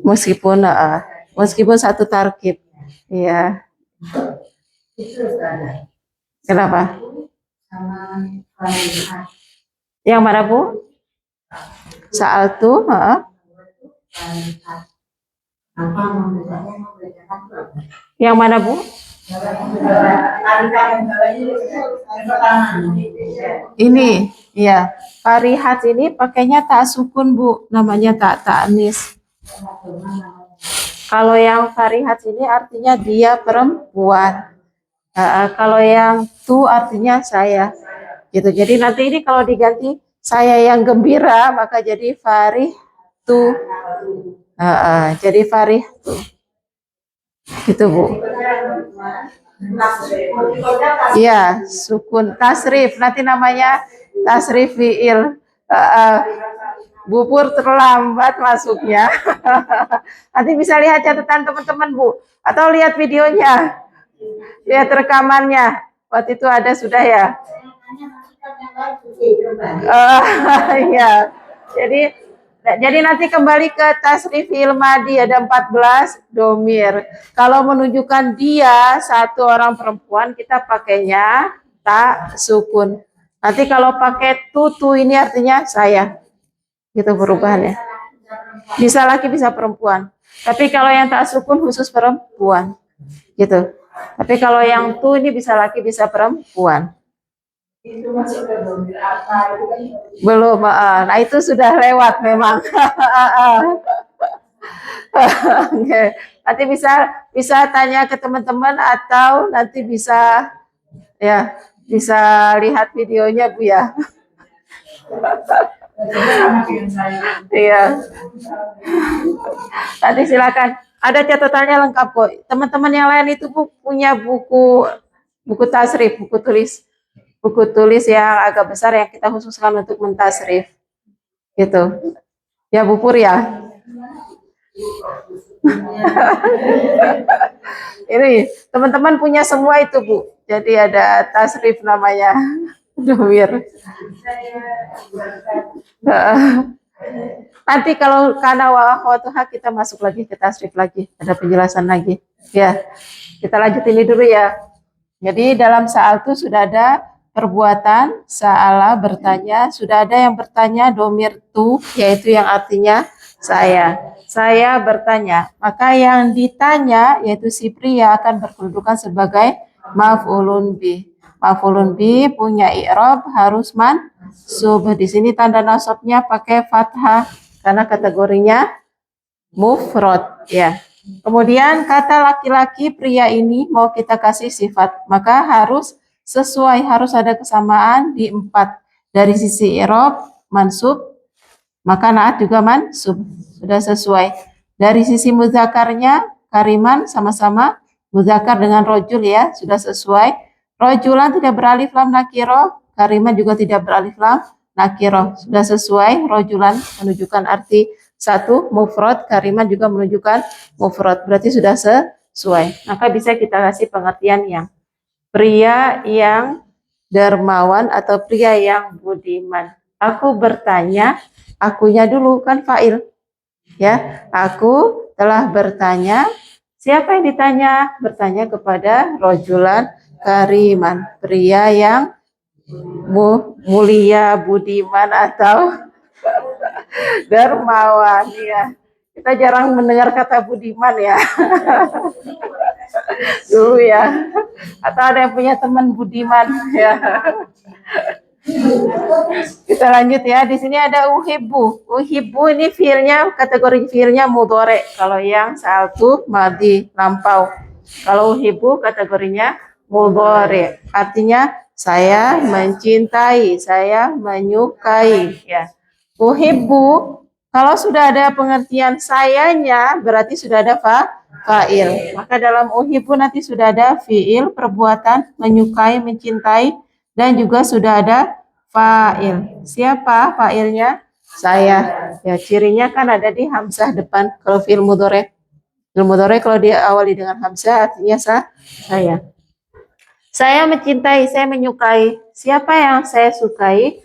Meskipun satu tarkib. Iya. Kenapa? Yang mana Bu? Sa'altu, Yang mana Bu? Ini, ya. Farihat ini pakainya tak sukun, Bu. Namanya tak ta'nis. Kalau yang farihat ini artinya dia perempuan. Kalau yang tu artinya saya. Gitu. Jadi nanti ini kalau diganti saya yang gembira, maka jadi farih tu. Jadi farih tu. Gitu, Bu. Iya, sukun tasrif. Nanti namanya tasrif fiil. Bupur terlambat masuknya. Nanti bisa lihat catatan teman-teman, Bu. Atau lihat videonya. Lihat rekamannya. Waktu itu ada sudah ya. Iya. Jadi nanti kembali ke tasrif fi'il madi ada 14 domir. Kalau menunjukkan dia satu orang perempuan kita pakainya tak sukun. Nanti kalau pakai tutu ini artinya saya. Gitu perubahannya. Bisa laki bisa perempuan. Tapi kalau yang tak sukun khusus perempuan. Gitu. Tapi kalau yang tu ini bisa laki bisa perempuan. Itu masuk ke domir apa? Belum, nah itu sudah lewat memang. Okay. Nanti bisa tanya ke teman-teman atau nanti bisa lihat videonya, Bu ya. Iya. Nanti silakan. Ada catatannya lengkap kok. Teman-teman yang lain itu Bu punya buku tasrif, buku tulis yang agak besar yang kita khususkan untuk mentasrif. Gitu. Ya Bu Pur ya. Ini teman-teman punya semua itu Bu. Jadi ada tasrif namanya. Domir. Nanti kalau karena wa kita masuk lagi ke tasrif lagi. Ada penjelasan lagi. Ya. Kita lanjut ini dulu ya. Jadi dalam sa'al itu sudah ada perbuatan, sa'ala bertanya, sudah ada yang bertanya domir tu, yaitu yang artinya saya bertanya. Maka yang ditanya yaitu si pria akan berkedudukan sebagai maf'ulun bih. Maf'ulun bih punya i'rab harus mansub. Di sini tanda nasabnya pakai fathah karena kategorinya mufrad ya. Kemudian kata laki-laki pria ini mau kita kasih sifat, maka harus sesuai, harus ada kesamaan di 4. Dari sisi i'rab mansub, maka naat juga mansub, sudah sesuai. Dari sisi muzakarnya kariman sama-sama muzakar dengan rojul ya, sudah sesuai. Rojulan tidak beralif lam nakiro, kariman juga tidak beralif lam nakiro, sudah sesuai. Rojulan menunjukkan arti satu, mufrad, kariman juga menunjukkan mufrad, berarti sudah sesuai. Maka bisa kita kasih pengertian yang pria yang dermawan atau pria yang budiman. Aku bertanya, akunya dulu kan fa'il. Ya, aku telah bertanya. Siapa yang ditanya? Bertanya kepada rojulan kariman, pria yang mulia, budiman atau dermawan ya. Kita jarang mendengar kata budiman ya. Dulu ya. Atau ada yang punya teman budiman ya. Kita lanjut ya. Di sini ada uhibbu. Uhibbu ini fiilnya, kategori fiilnya mudhari. Kalau yang satu madhi lampau. Kalau uhibbu kategorinya mudhari. Artinya saya mencintai, saya menyukai ya. Uhibbu kalau sudah ada pengertian sayanya berarti sudah ada fa'il. Maka dalam uhibbu nanti sudah ada fiil perbuatan menyukai, mencintai dan juga sudah ada fa'il. Siapa fa'ilnya? Saya. Ya, cirinya kan ada di hamzah depan kalau fiil mudhari. Fiil mudhari kalau dia awali dengan hamzah artinya saya. Saya mencintai, saya menyukai. Siapa yang saya sukai?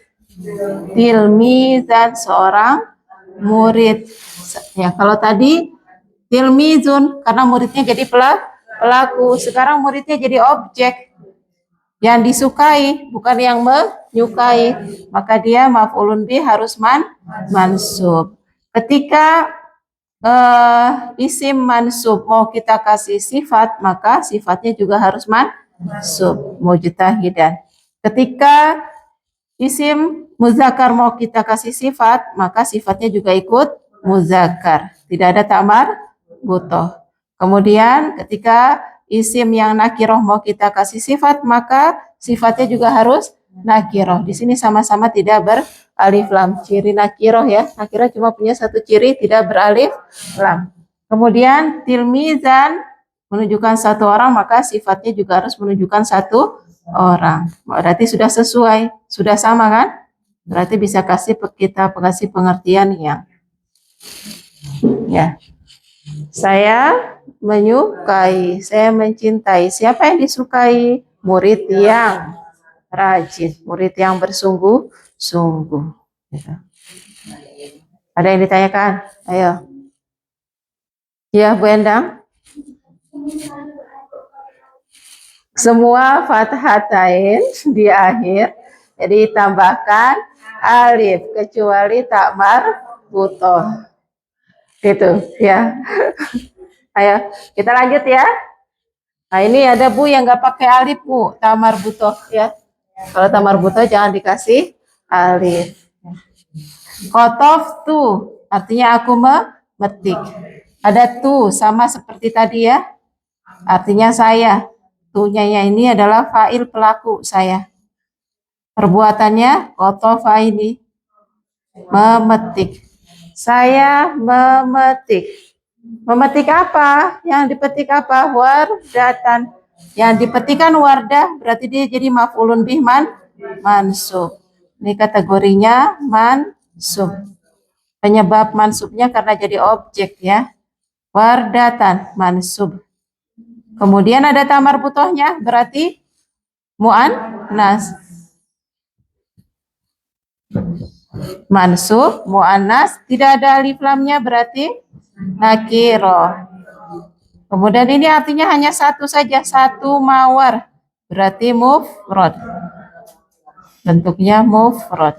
Tilmizan, seorang murid. Ya, kalau tadi tilmizun karena muridnya jadi pelaku. Sekarang muridnya jadi objek yang disukai, bukan yang menyukai. Maka dia maf'ulun bih harus mansub. Ketika isim mansub mau kita kasih sifat, maka sifatnya juga harus mansub, mujtahidan. Ketika isim muzakkar mau kita kasih sifat, maka sifatnya juga ikut muzakkar. Tidak ada ta'mar butoh. Kemudian ketika isim yang nakiroh mau kita kasih sifat, maka sifatnya juga harus nakiroh. Di sini sama-sama tidak beralif lam. Ciri nakiroh ya. Nakiroh cuma punya satu ciri, tidak beralif lam. Kemudian tilmizan menunjukkan satu orang, maka sifatnya juga harus menunjukkan satu orang. Berarti sudah sesuai, sudah sama kan? Berarti bisa kita kasih pengertian yang ya. Saya menyukai, saya mencintai. Siapa yang disukai? Murid yang rajin, murid yang bersungguh-sungguh. Gitu. Ada yang ditanyakan? Ayo. Ya, Bu Endang. Semua fathatain di akhir, jadi tambahkan alif kecuali takmar butoh. Gitu ya. Ayo kita lanjut ya. Nah ini ada Bu yang nggak pakai alif Bu, tamar butoh ya. Kalau tamar butoh jangan dikasih alif. Kotof tu artinya aku memetik. Ada tu sama seperti tadi ya. Artinya saya. Tu-nya ini adalah fa'il pelaku saya. Perbuatannya kotofa ini memetik. Saya memetik. Memetik apa? Yang dipetik apa? Wardatan. Yang dipetikan wardah berarti dia jadi maf'ulun bih mansub. Ini kategorinya mansub. Penyebab mansubnya karena jadi objek ya. Wardatan mansub. Kemudian ada tamar butohnya berarti mu'annas. Mansub, mu'annas, tidak ada alif lamnya berarti nakiro. Kemudian ini artinya hanya satu saja, satu mawar. Berarti mufrad. Bentuknya mufrad.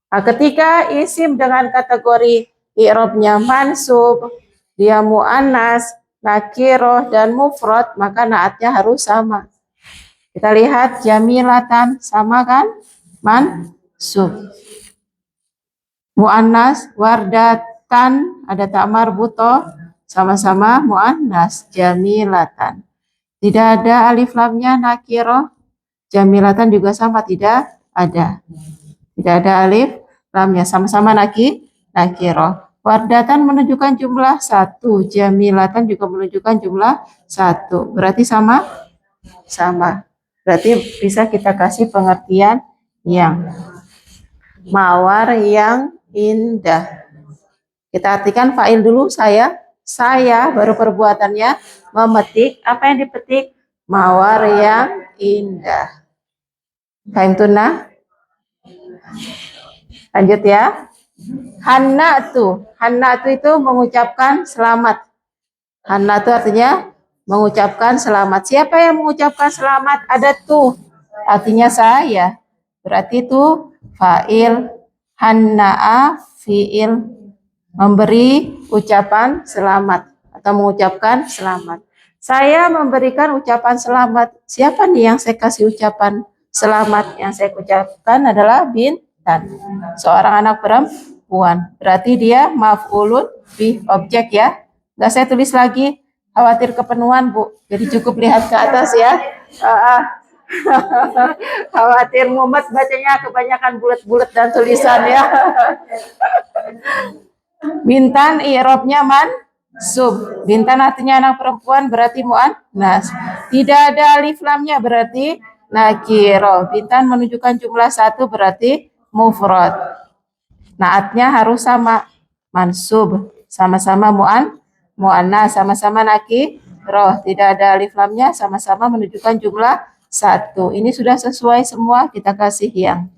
Nah, ketika isim dengan kategori i'rabnya mansub, dia mu'annas, nakiroh, dan mufrad, maka naatnya harus sama. Kita lihat jamilatan, sama kan? Mansub. Mu'annas, wardatan, ada ta'mar butoh, sama-sama mu'annas, jamilatan. Tidak ada alif lamnya nakiroh, jamilatan juga sama, tidak ada. Tidak ada alif lamnya, sama-sama nakiroh. Wardatan menunjukkan jumlah 1, jamilatan juga menunjukkan jumlah 1. Berarti sama? Sama. Berarti bisa kita kasih pengertian yang mawar yang indah. Kita artikan fa'il dulu saya baru perbuatannya memetik. Apa yang dipetik? Mawar yang indah. Fahim tunah? Lanjut ya. Hannatu itu mengucapkan selamat. Hannatu artinya mengucapkan selamat. Siapa yang mengucapkan selamat? Ada tuh. Artinya saya. Berarti itu fa'il. Hanna'a fi'il. Memberi ucapan selamat. Atau mengucapkan selamat. Saya memberikan ucapan selamat. Siapa nih yang saya kasih ucapan selamat? Yang saya ucapkan adalah Bintan. Seorang anak perempuan. Berarti dia maf'ulun bih, objek ya. Nggak saya tulis lagi. Khawatir kepenuhan Bu. Jadi cukup lihat ke atas ya. Khawatir mumet bacanya kebanyakan bulat-bulat dan tulisan ya. Bintan i'rabnya mansub. Bintan artinya anak perempuan berarti mu'annas. Tidak ada alif lamnya berarti nakiro. Bintan menunjukkan jumlah 1 berarti mufrad. Naatnya harus sama, mansub, sama-sama mu'annas, sama-sama nakiro. Tidak ada alif lamnya, sama-sama menunjukkan jumlah 1. Ini sudah sesuai semua, kita kasih yang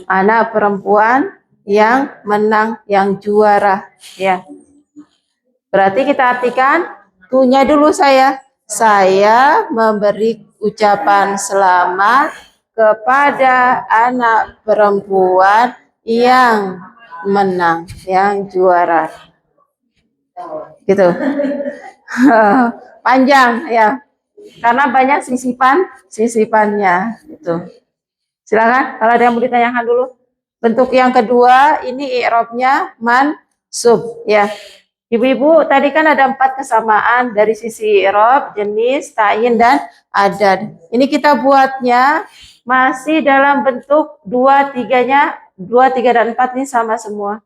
anak perempuan yang menang, yang juara ya. Berarti kita artikan tunya dulu saya memberi ucapan selamat kepada anak perempuan yang menang, yang juara. gitu. Panjang ya, karena banyak sisipannya itu. Silakan kalau ada yang mau ditanyakan dulu. Bentuk yang kedua ini i'rabnya mansub ya. Ibu-ibu tadi kan ada 4 kesamaan dari sisi i'rab, jenis, ta'yin dan adad. Ini kita buatnya masih dalam bentuk 2, 3-nya, 2, 3 dan 4 ini sama semua.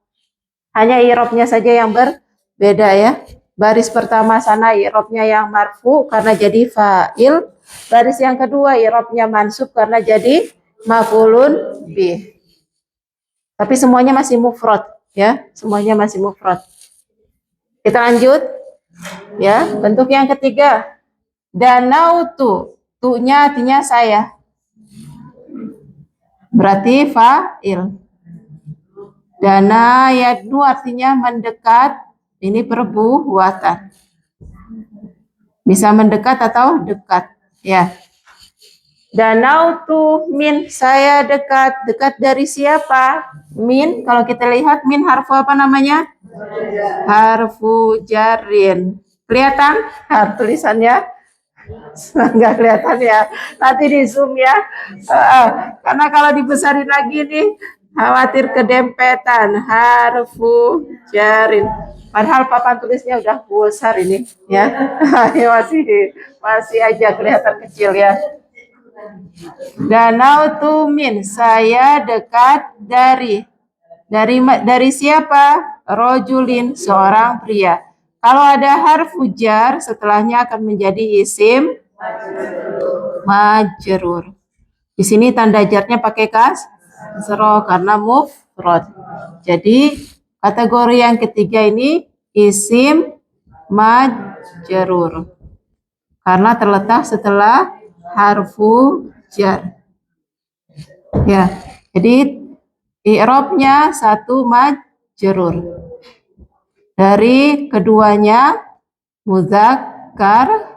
Hanya i'rabnya saja yang berbeda ya. Baris pertama sana i'rabnya yang marfu karena jadi fa'il. Baris yang kedua i'rabnya mansub karena jadi maf'ulun bih. Tapi semuanya masih mufrad ya, semuanya masih mufrad. Kita lanjut ya. Bentuk yang ketiga, danautu. Tu-nya artinya saya. Berarti fa'il. Dana yadnu artinya mendekat. Ini perbuatan. Bisa mendekat atau dekat ya. Danautu min, saya dekat. Dekat dari siapa? Min, kalau kita lihat min harfu apa namanya? Harfu jarin. Kelihatan tulisannya? Nggak kelihatan ya. Nanti di zoom ya. Karena kalau dibesarin lagi nih khawatir kedempetan. Harfu jarin. Padahal papan tulisnya udah besar ini ya. masih aja kelihatan kecil ya. Danautu min, saya dekat dari siapa? Rojulin, seorang pria. Kalau ada harfu jar, setelahnya akan menjadi isim majrur. Di sini tanda jarnya pakai kasroh karena mufrad. Jadi kategori yang ketiga ini isim majrur karena terletak setelah harfu jar. Ya, jadi i'rabnya satu majrur. Dari keduanya muzakkar.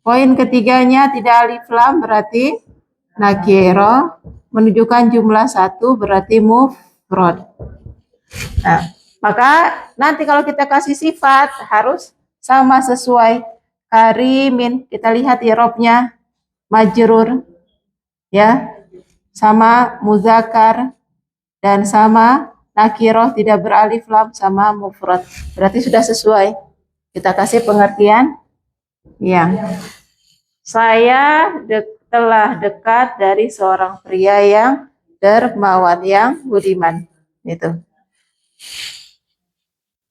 Poin ketiganya tidak alif lam berarti nakiro, menunjukkan jumlah satu berarti mufrad. Nah, maka nanti kalau kita kasih sifat harus sama sesuai. Karimin, kita lihat i'rabnya majrur ya, sama muzakkar dan sama nakiroh tidak beralif lam sama mufrad. Berarti sudah sesuai. Kita kasih pengertian yang saya telah dekat dari seorang pria yang dermawan, yang budiman. Itu.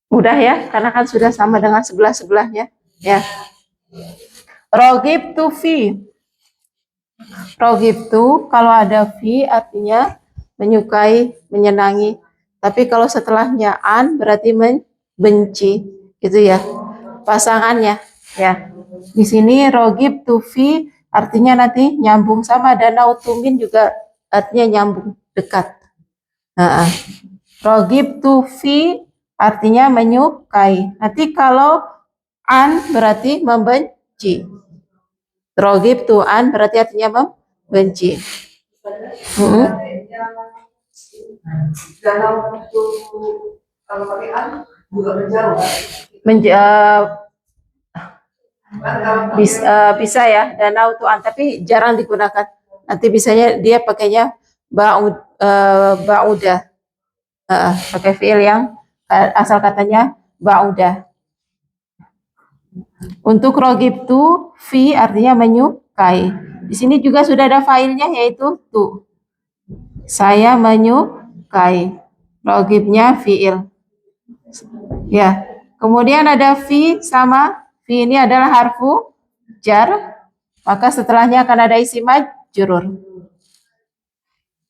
Mudah ya, karena kan sudah sama dengan sebelah-sebelahnya. Ya. Rogib tu fi. Rogib tu kalau ada fi artinya menyukai, menyenangi. Tapi kalau setelahnya an berarti membenci, gitu ya. Pasangannya, ya. Di sini rogib tufi artinya nanti nyambung sama danau tumin juga artinya nyambung dekat. Nah, rogib tufi artinya menyukai. Nanti kalau an berarti membenci. Rogib tu an berarti artinya membenci. Kalau pakai an juga menjauh. Bisa ya danau tuan, tapi jarang digunakan. Nanti bisanya dia pakainya ba'udah, pakai fiil yang asal katanya ba'udah. Untuk rogib tu fi artinya menyukai. Di sini juga sudah ada failnya yaitu tu. Saya menyukai. Rogibnya fiil. Ya. Kemudian ada fi sama fi ini adalah harfu jar, maka setelahnya akan ada isim majrur.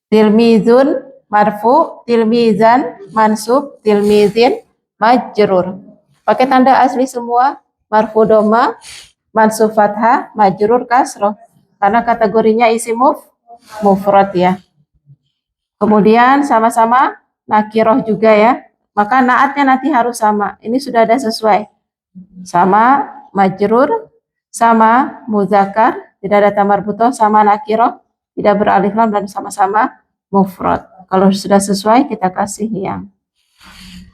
Tilmizun marfu, tilmizan mansub, tilmizin majrur. Pakai tanda asli semua, marfu doma, mansub fathah, majrur kasroh. Karena kategorinya isim mufrad ya. Kemudian sama-sama nakiroh juga ya. Maka naatnya nanti harus sama. Ini sudah ada sesuai. Sama majrur, sama muzakkar, tidak ada tamar butoh, sama nakiroh, tidak beralif lam dan sama-sama mufrad. Kalau sudah sesuai kita kasih yang.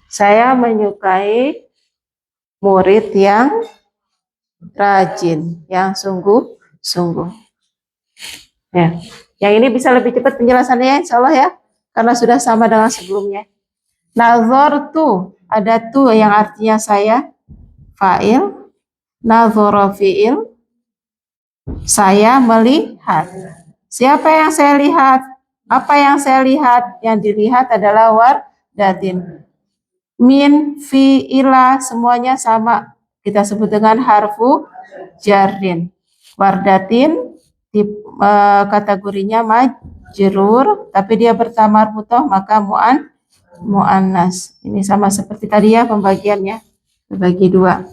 Saya menyukai murid yang rajin, yang sungguh-sungguh. Ya. Yang ini bisa lebih cepat penjelasannya, insya Allah ya, karena sudah sama dengan sebelumnya. Nazar tu, ada tu yang artinya saya, fa'il. Nazara fi'il, saya melihat. Siapa yang saya lihat? Apa yang saya lihat? Yang dilihat adalah wardatin. Min, fi, ila, semuanya sama. Kita sebut dengan harfu jardin. Wardatin kategorinya majrur, tapi dia bertamar butoh maka mu'annas. Ini sama seperti tadi ya pembagiannya, terbagi dua.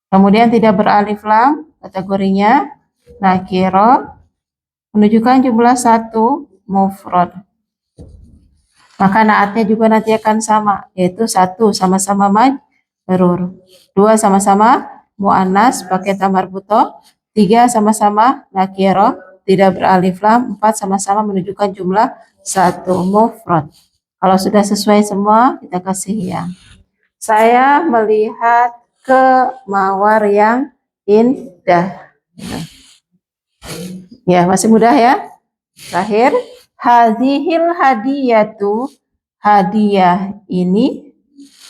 Kemudian tidak beralif lam, kategorinya nakiro, menunjukkan jumlah satu, mufrad. Maka naatnya juga nanti akan sama, yaitu satu sama-sama majrur, dua sama-sama mu'annas pakai tamar butoh, tiga sama-sama nakiro, tidak beralif lam, empat sama-sama menunjukkan jumlah satu, mufrad. Kalau sudah sesuai semua, kita kasih yang. Saya melihat ke mawar yang indah. Ya, masih mudah ya. Terakhir, hadhil hadiyatu, hadiah ini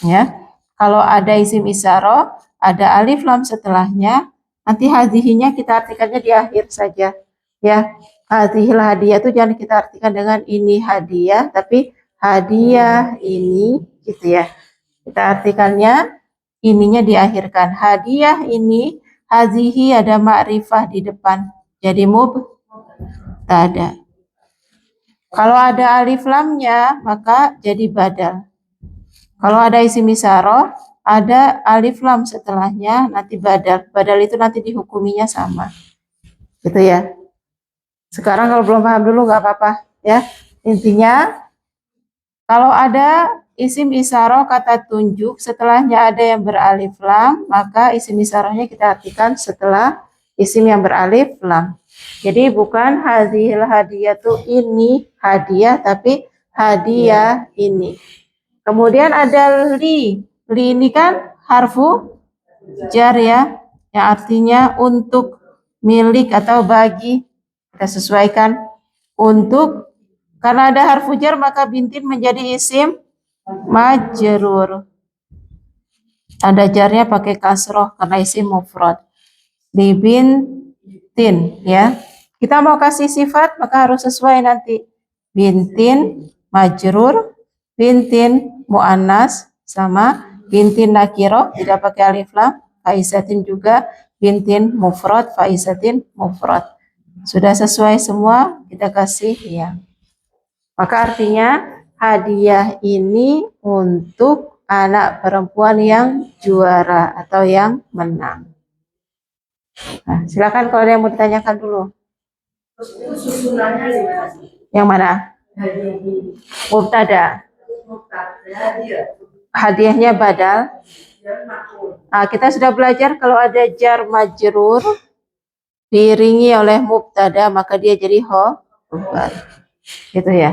ya. Kalau ada isim isyarah, ada alif lam setelahnya, nanti hadhihinya kita artikannya di akhir saja. Ya, hadhil hadiyatu jangan kita artikan dengan ini hadiah, tapi hadiah ini gitu ya. Kita artikannya ininya diakhirkan. Hadiah ini, hazihi ada ma'rifah di depan. Jadi mubtada. Kalau ada alif lamnya, maka jadi badal. Kalau ada isim isyarah, ada alif lam setelahnya, nanti badal. Badal itu nanti dihukuminya sama. Gitu ya. Sekarang kalau belum paham dulu nggak apa-apa ya. Intinya, kalau ada isim isyarah kata tunjuk, setelahnya ada yang beralif lam, maka isim isyarahnya kita artikan setelah isim yang beralif lam. Jadi bukan hadhil hadiyatu ini hadiah, tapi hadiah ini. Kemudian ada li. Li ini kan harfu jar ya, yang artinya untuk, milik atau bagi. Kita sesuaikan untuk, karena ada harfu jar maka bintin menjadi isim majrur. Tanda jarnya pakai kasroh karena isim mufrad. Di bintin ya. Kita mau kasih sifat maka harus sesuai nanti. Bintin majrur, bintin muannas sama bintin nakiro tidak pakai alif lam, faizatin juga bintin mufrad, faizatin mufrad. Sudah sesuai semua, kita kasih ya. Maka artinya hadiah ini untuk anak perempuan yang juara atau yang menang. Nah, silakan kalau ada yang mau ditanyakan dulu. Yang mana? Mubtada. Hadiahnya badal. Nah, kita sudah belajar kalau ada jar majrur diiringi oleh mubtada maka dia jadi khobar. Gitu ya.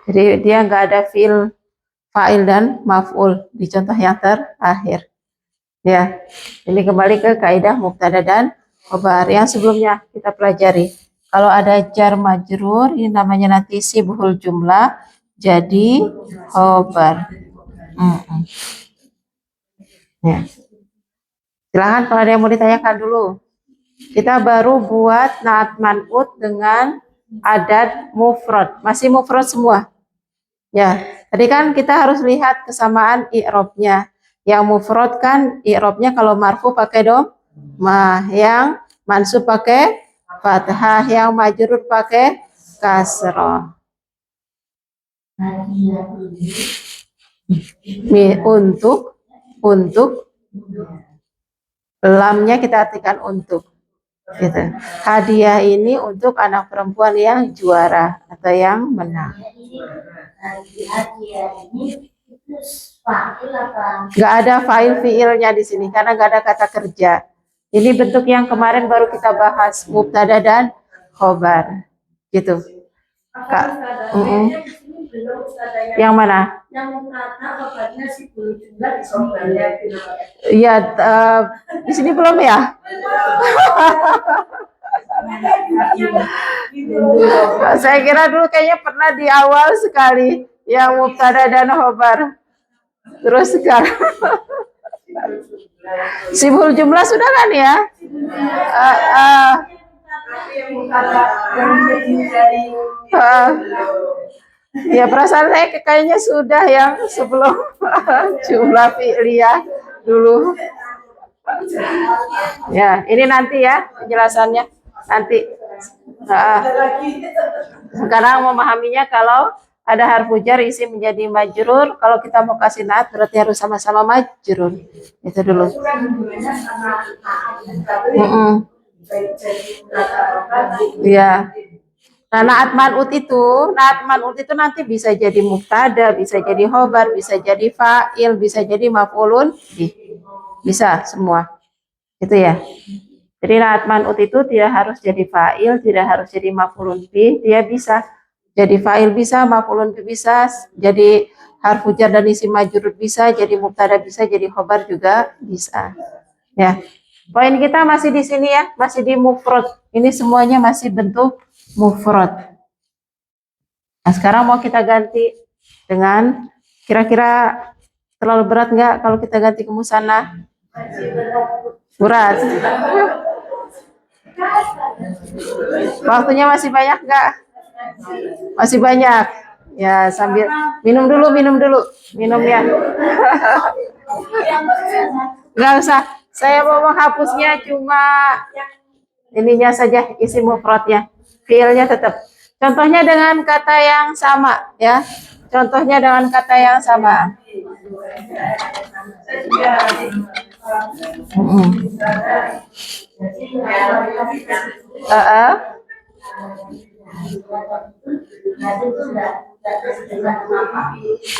Jadi dia nggak ada fi'il, fa'il dan maf'ul di contoh yang terakhir. Ya, ini kembali ke kaidah mubtada dan khobar yang sebelumnya kita pelajari. Kalau ada jar majrur, ini namanya nanti sibhul jumlah, jadi khobar. Ya. Silahkan kalau ada yang mau ditanyakan dulu. Kita baru buat naat man'ut dengan adat mufrad. Masih mufrad semua. Ya, tadi kan kita harus lihat kesamaan i'robnya. Yang mufrad kan i'robnya kalau marfu pakai dhammah, yang mansub pakai fathah, yang majrur pakai kasrah. Untuk lamnya kita artikan untuk. Gitu. Hadiah ini untuk anak perempuan yang juara atau yang menang. Gak ada fa'il fi'ilnya di sini karena gak ada kata kerja. Ini bentuk yang kemarin baru kita bahas, mubtada dan khobar. Gitu. Kak. Yang mana? Iya, di sini belum ya? Saya kira dulu kayaknya pernah di awal sekali yang mubtada dan khobar. Terus sekarang sibul jumlah sudah kan ya? Uh, uh, uh, ya perasaan saya kayaknya sudah yang sebelum jumlah fi'liyah dulu. Ya, ini nanti ya penjelasannya nanti. Sekarang memahaminya kalau ada harfu jar isi menjadi majrur, kalau kita mau kasih naat berarti harus sama-sama majrur. Itu dulu. Ya. Nah, naat man'ut itu nanti bisa jadi mubtada, bisa jadi khobar, bisa jadi fa'il, bisa jadi maf'ulun bih. Bisa semua. Itu ya. Jadi naat man'ut itu tidak harus jadi fa'il, tidak harus jadi maf'ulun bih, dia bisa jadi fa'il bisa, maf'ulun bih bisa, jadi harfu jar dan isim majrur bisa, jadi mubtada bisa, jadi khobar juga bisa. Ya. Poin kita masih di sini ya, masih di mufrad. Ini semuanya masih bentuk mufrad. Nah, sekarang mau kita ganti dengan kira-kira terlalu berat nggak kalau kita ganti ke musanna? Berat. Waktunya masih banyak nggak? Masih banyak. Ya, sambil minum dulu. Minumnya. Nggak usah. Saya mau menghapusnya cuma ininya saja, isi mufradnya. Fiilnya tetap. Contohnya dengan kata yang sama ya. Contohnya dengan kata yang sama.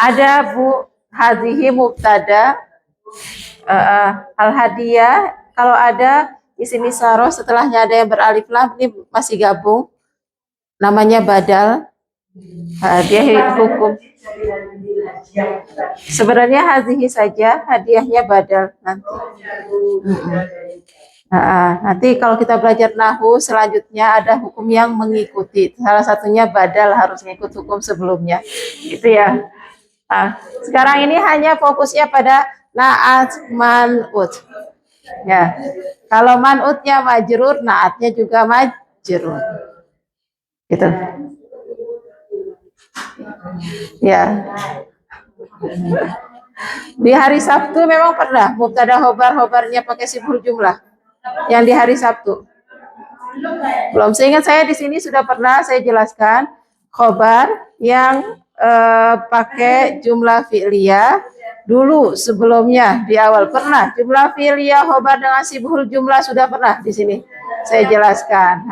Ada Bu hadhihi mubtada, al hadiah. Kalau ada isim isyarah setelahnya ada yang beralif lam, ini masih gabung, namanya badal. Hadiah hukum. Sebenarnya hadhihi saja, hadiahnya badal nanti. Nanti kalau kita belajar nahu selanjutnya ada hukum yang mengikuti. Salah satunya badal harus mengikut hukum sebelumnya. Gitu ya. Nah, sekarang ini hanya fokusnya pada naat man'ut. Ya. Kalau man'utnya majrur, naatnya juga majrur. Gitu. Ya. Di hari Sabtu memang pernah mubtada khobarnya pakai sibul jumlah. Yang di hari Sabtu. Belum, seingat saya di sini sudah pernah saya jelaskan khobar yang pakai jumlah fi'liyah dulu sebelumnya di awal pernah jumlah fi'liyah khobar dengan sibul jumlah sudah pernah di sini saya jelaskan.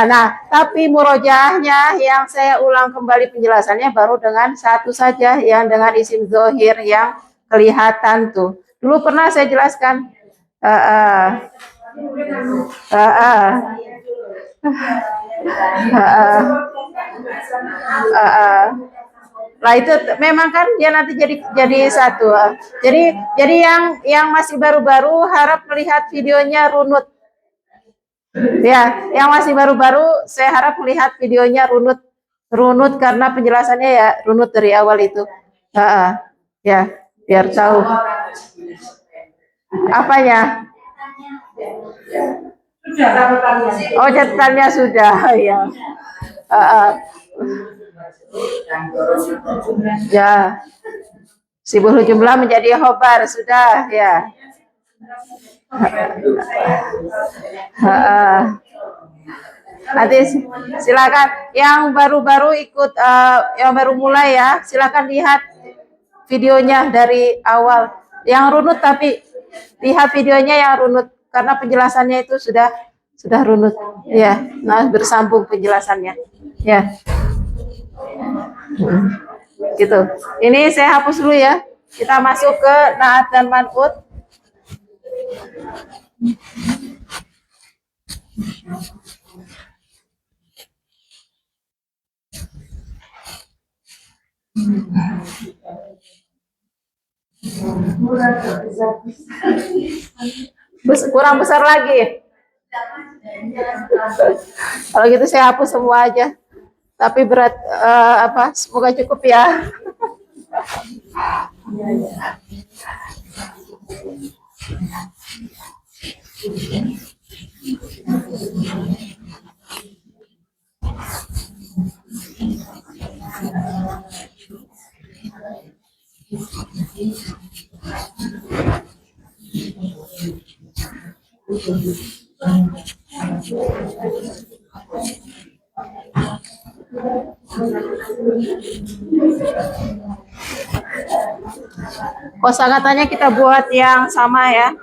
Nah, tapi murojaahnya yang saya ulang kembali penjelasannya baru dengan satu saja yang dengan isim zohir yang kelihatan tuh. Dulu pernah saya jelaskan. Lah itu memang kan dia nanti jadi satu. Jadi yang masih baru-baru harap melihat videonya runut. Ya, yang masih baru-baru saya harap melihat videonya runut karena penjelasannya ya runut dari awal itu. Ya, biar tahu. Apanya? Oh, catatannya sudah ya. Ya. Sibul jumlah menjadi khobar sudah ya. Nanti silakan yang baru-baru ikut yang baru mulai ya, silakan lihat videonya dari awal. Yang runut tapi lihat videonya yang runut karena penjelasannya itu sudah runut ya. Nah, bersambung penjelasannya. Ya. Gitu. Ini saya hapus dulu ya. Kita masuk ke naat dan man'ut. Kurang besar lagi. Kalau gitu saya hapus semua aja. Tapi berat apa? Semoga cukup ya. Kosakatanya kita buat yang sama ya.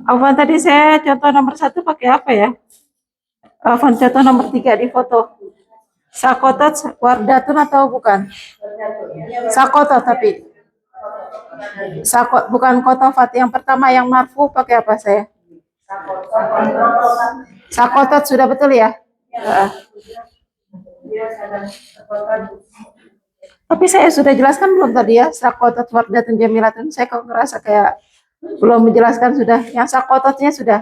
Alvan tadi saya contoh nomor 1 pakai apa ya? Alvan contoh nomor 3 di foto. Sakotot wardatun atau bukan? Sakotot tapi. Bukan kotofat. Yang pertama yang marfu pakai apa saya? Sakotot sudah betul ya? Tapi saya sudah jelaskan belum tadi ya? Sakotot wardatun jamilatun. Saya kok ngerasa kayak belum menjelaskan sudah. Yang sakototnya sudah.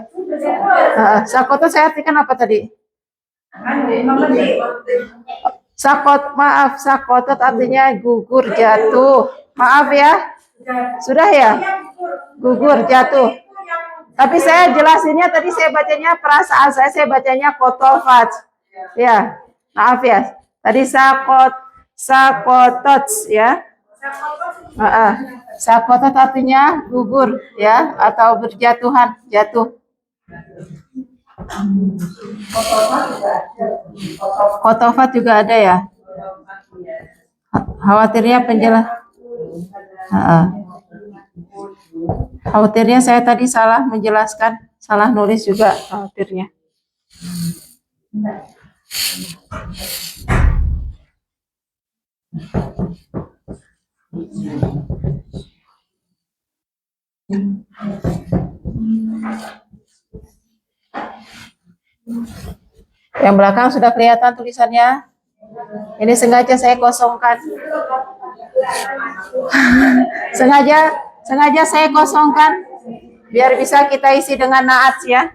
Sakotot saya artikan apa tadi? Sakotot artinya gugur jatuh. Maaf ya. Sudah ya? Gugur jatuh. Tapi saya jelasinnya tadi saya bacanya perasaan saya bacanya kotofat. Ya. Maaf ya. Tadi sakotot ya. Sakotot artinya gugur ya atau berjatuhan, jatuh. Kotofat juga ada ya. Khawatirnya penjelas. Khawatirnya saya tadi salah menjelaskan, salah nulis juga khawatirnya. Yang belakang sudah kelihatan tulisannya. Ini sengaja saya kosongkan. sengaja saya kosongkan biar bisa kita isi dengan naat ya.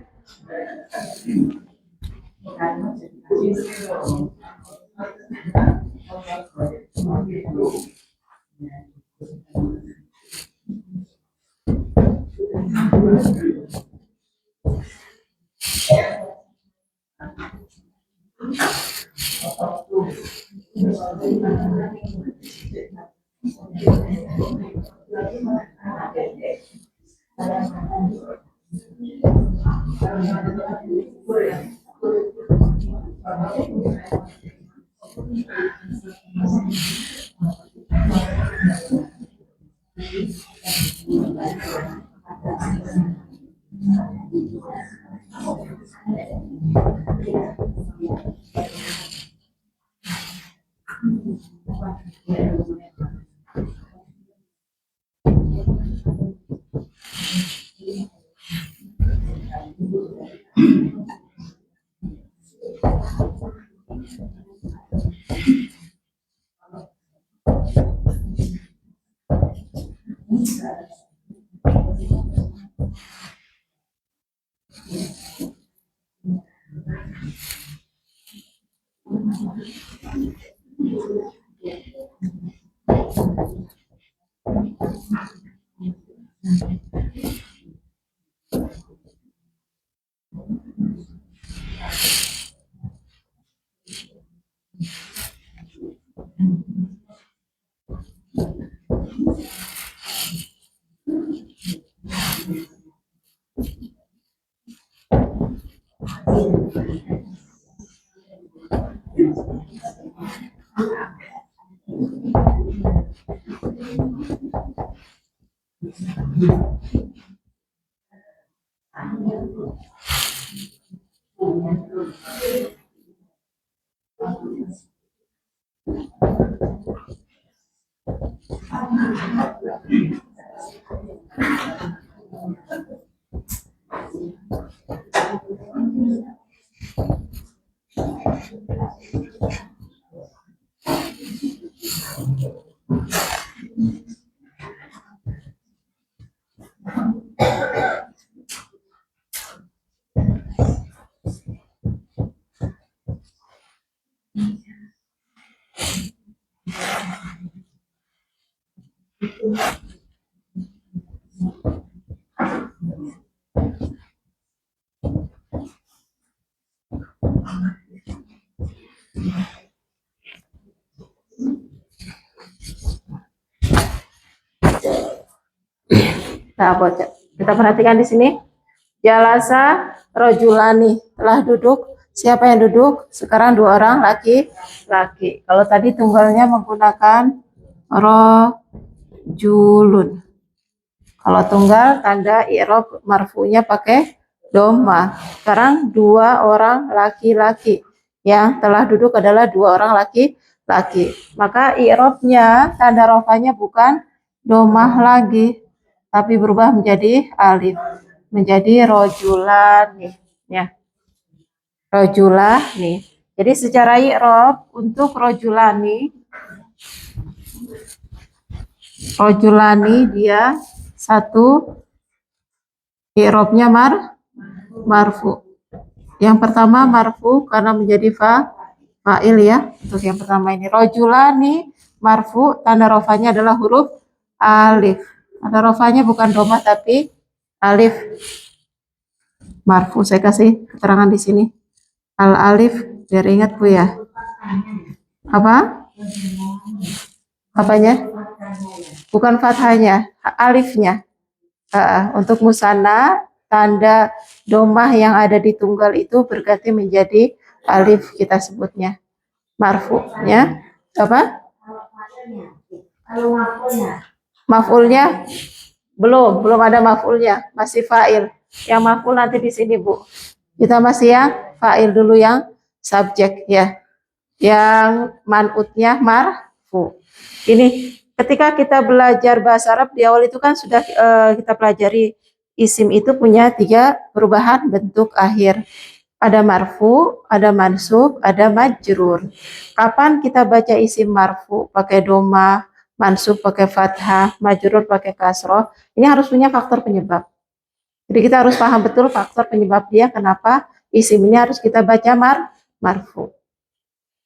Nah, kita perhatikan di sini. Jalasa rojulani, telah duduk. Siapa yang duduk? Sekarang dua orang laki-laki. Kalau tadi tunggalnya menggunakan rojulun. Kalau tunggal tanda i'rab marfu'nya pakai doma. Sekarang dua orang laki-laki. Yang telah duduk adalah dua orang laki-laki. Maka i'rabnya tanda rofanya bukan domah lagi, tapi berubah menjadi alif. Menjadi rojulani. Ya. Rojulani. Jadi secara i'rab untuk rojulani dia satu i'rabnya marfu. Yang pertama marfu karena menjadi fa'il ya. Untuk yang pertama ini rojulani marfu, tanda rofanya adalah huruf alif. Tanda rofanya bukan domah tapi alif. Marfu, saya kasih keterangan di sini. Al alif biar ingat Bu ya. Apa? Apanya? Bukan fathahnya, alifnya. Untuk musanna tanda domah yang ada di tunggal itu berganti menjadi alif, kita sebutnya marfu ya. Apa? Maf'ulnya belum ada maf'ulnya, masih fa'il. Yang maf'ul nanti di sini Bu. Kita masih yang fa'il dulu, yang subjek ya. Yang man'utnya marfu. Ini ketika kita belajar bahasa Arab di awal itu kan sudah kita pelajari isim itu punya 3 perubahan bentuk akhir. Ada marfu, ada mansub, ada majrur. Kapan kita baca isim marfu pakai doma, mansub pakai fathah, majrur pakai kasroh? Ini harus punya faktor penyebab. Jadi kita harus paham betul faktor penyebab dia kenapa isim ini harus kita baca marfu.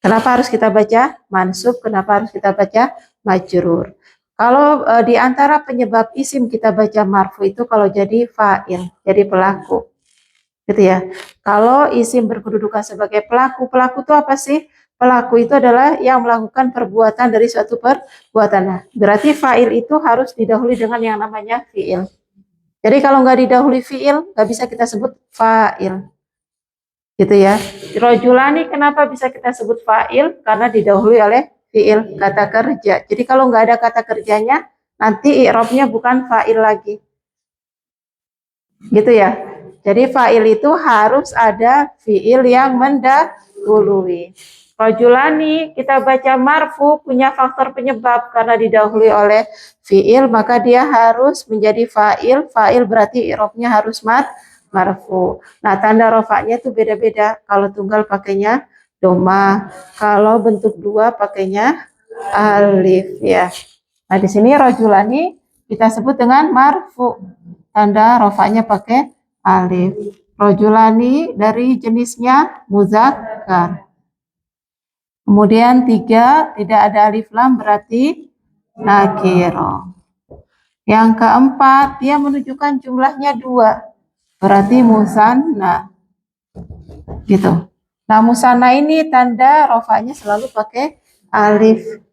Kenapa harus kita baca mansub? Kenapa harus kita baca majrur? Kalau di antara penyebab isim kita baca marfu itu kalau jadi fa'il, jadi pelaku. Gitu ya. Kalau isim berkedudukan sebagai pelaku, pelaku itu apa sih? Pelaku itu adalah yang melakukan perbuatan dari suatu perbuatan. Nah, berarti fa'il itu harus didahului dengan yang namanya fi'il. Jadi kalau nggak didahului fi'il, nggak bisa kita sebut fa'il. Gitu ya. Rojulani kenapa bisa kita sebut fa'il? Karena didahului oleh fi'il, kata kerja. Jadi kalau nggak ada kata kerjanya, nanti i'rabnya bukan fa'il lagi. Gitu ya. Jadi fa'il itu harus ada fi'il yang mendahului. Rojulani kita baca marfu punya faktor penyebab karena didahului oleh fi'il, maka dia harus menjadi fa'il. Fa'il berarti i'rabnya harus marfu. Nah, tanda rofaknya itu beda-beda. Kalau tunggal pakainya doma, kalau bentuk dua pakainya alif ya. Nah, di sini rojulani kita sebut dengan marfu. Tanda rofaknya pakai alif. Rojulani dari jenisnya muzakkar. Kemudian 3 tidak ada alif lam berarti nakiro. Yang keempat dia menunjukkan jumlahnya 2 berarti musanna. Gitu. Nah, musanna ini tanda rofaknya selalu pakai alif.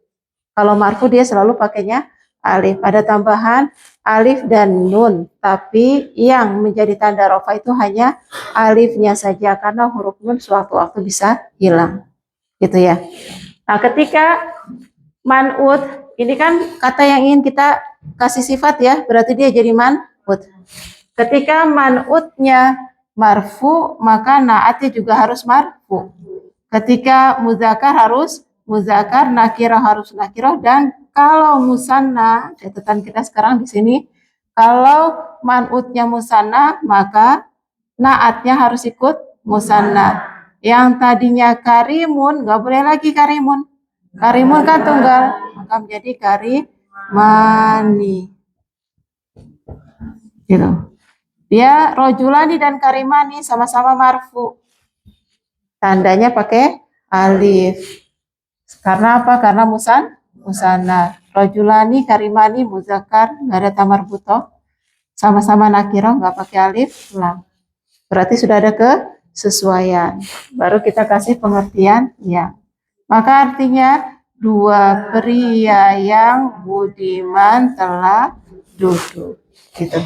Kalau marfu dia selalu pakainya alif. Ada tambahan alif dan nun, tapi yang menjadi tanda rofa itu hanya alifnya saja karena huruf nun suatu waktu bisa hilang. Gitu ya. Nah, ketika man'ut, ini kan kata yang ingin kita kasih sifat ya, berarti dia jadi man'ut. Ketika man'utnya marfu, maka naatnya juga harus marfu. Ketika muzakkar harus muzakkar, nakirah harus nakirah, dan kalau musanna, catatan kita sekarang di sini, kalau man'utnya musanna, maka naatnya harus ikut musanna. Yang tadinya karimun, nggak boleh lagi karimun. Karimun kan tunggal, maka menjadi karimani. Gitu. Dia rojulani dan karimani sama-sama marfu. Tandanya pakai alif. Karena apa? Karena musanna. Rojulani, karimani, muzakkar, nggak ada tamar butoh. Sama-sama nakirah, nggak pakai alif, lam. Berarti sudah ada kesesuaian. Baru kita kasih pengertian ya. Maka artinya dua pria yang budiman telah duduk. Gitu.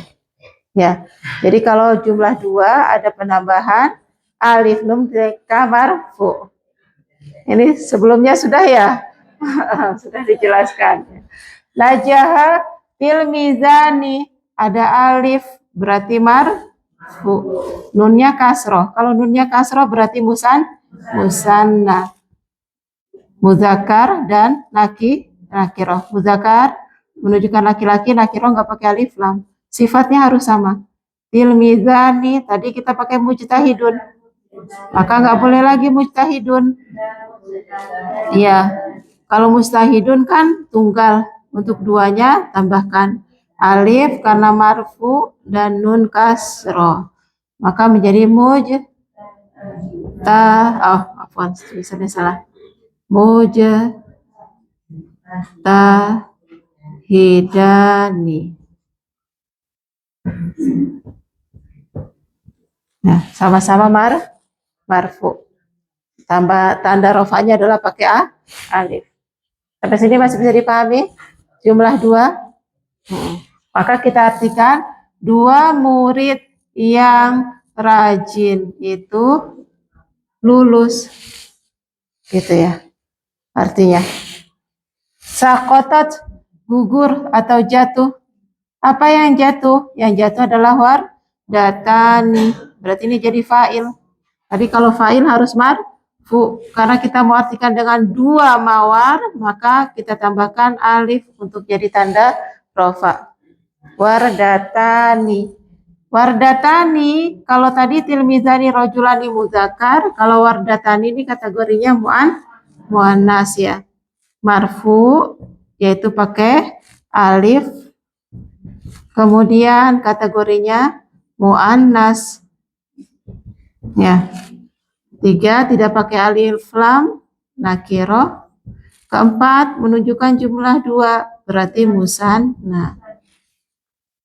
Ya. Jadi kalau jumlah dua ada penambahan alif nun marfu. Ini sebelumnya sudah ya. Sudah dijelaskan. Lajaha fil mizani, ada alif berarti marfu. Nunnya kasroh. Kalau nunnya kasroh berarti musanna. Muzakkar dan nakiroh. Muzakkar menunjukkan laki-laki, nakiroh nggak pakai alif lam. Sifatnya harus sama. Fil mizani tadi kita pakai mujtahidun. Maka nggak boleh lagi mujtahidun. Iya. Kalau mustahidun kan tunggal, untuk duanya tambahkan alif karena marfu dan nun kasroh, maka menjadi tulisannya salah, mujtahidani. Nah, sama-sama marfu. Tambah tanda rofanya adalah pakai alif. Sampai sini masih bisa dipahami? Jumlah dua. Maka kita artikan dua murid yang rajin itu lulus. Gitu ya. Artinya. Sakotot, gugur atau jatuh. Apa yang jatuh? Yang jatuh adalah wardatani. Berarti ini jadi fa'il. Tadi kalau fa'il harus marfu. Karena kita mau artikan dengan dua mawar, maka kita tambahkan alif untuk jadi tanda rofa. Wardatani. Wardatani, kalau tadi tilmizani rojulani muzakkar, kalau wardatani ini kategorinya muannas ya. Marfu, yaitu pakai alif. Kemudian kategorinya muannas. Ya. 3, tidak pakai alif lam, nakiroh. 4, menunjukkan jumlah 2, berarti musanna.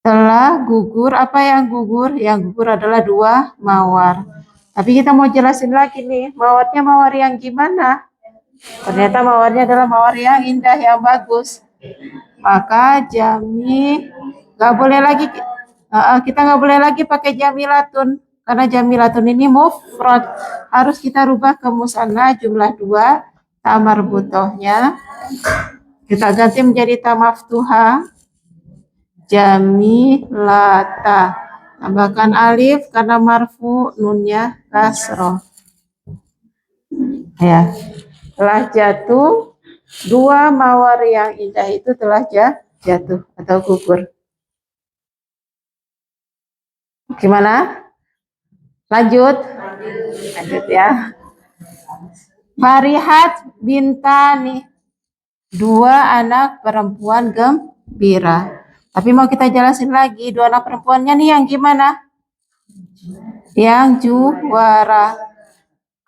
Telah gugur, apa yang gugur? Yang gugur adalah 2 mawar. Tapi kita mau jelasin lagi nih, mawarnya mawar yang gimana? Ternyata mawarnya adalah mawar yang indah, yang bagus. Maka jami, nggak boleh lagi, kita nggak boleh lagi pakai jamilatun. Karena jamilatun ini mufrad, harus kita rubah ke musanna jumlah 2, tamar butohnya kita ganti menjadi tamaftuha, jamilata. Tambahkan alif karena marfu, nunnya kasroh. Ya, telah jatuh 2 mawar yang indah itu telah jatuh atau gugur. Gimana? Lanjut ya. Farihat bintani, 2 anak perempuan gembira. Tapi mau kita jelasin lagi, 2 anak perempuannya nih yang gimana? Yang juara.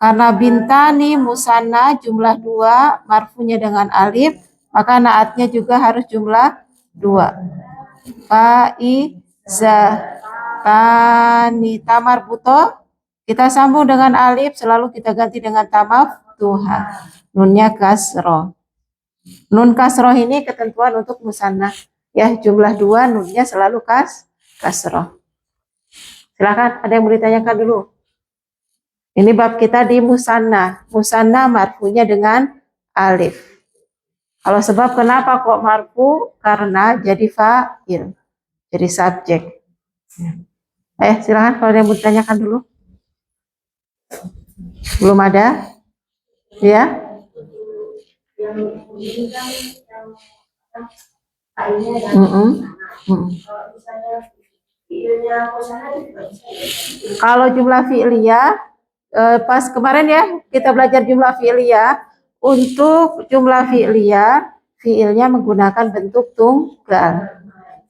Karena bintani musanna jumlah 2, marfunya dengan alif, maka naatnya juga harus jumlah 2. Faizatani, tamar buto kita sambung dengan alif, selalu kita ganti dengan tamaftuha. Nunnya kasroh. Nun kasroh ini ketentuan untuk musanna. Ya, jumlah 2 nunnya selalu kasroh. Silakan, ada yang mau ditanyakan dulu? Ini bab kita di musanna. Musanna marfunya dengan alif. Kalau sebab kenapa kok marfu? Karena jadi fa'il, jadi subjek. Silakan kalau ada yang mau ditanyakan dulu. Belum ada? Ya? Kalau jumlah fi'liyah, pas kemarin ya kita belajar jumlah fi'liyah. Untuk jumlah fi'liyah, fi'ilnya menggunakan bentuk tunggal.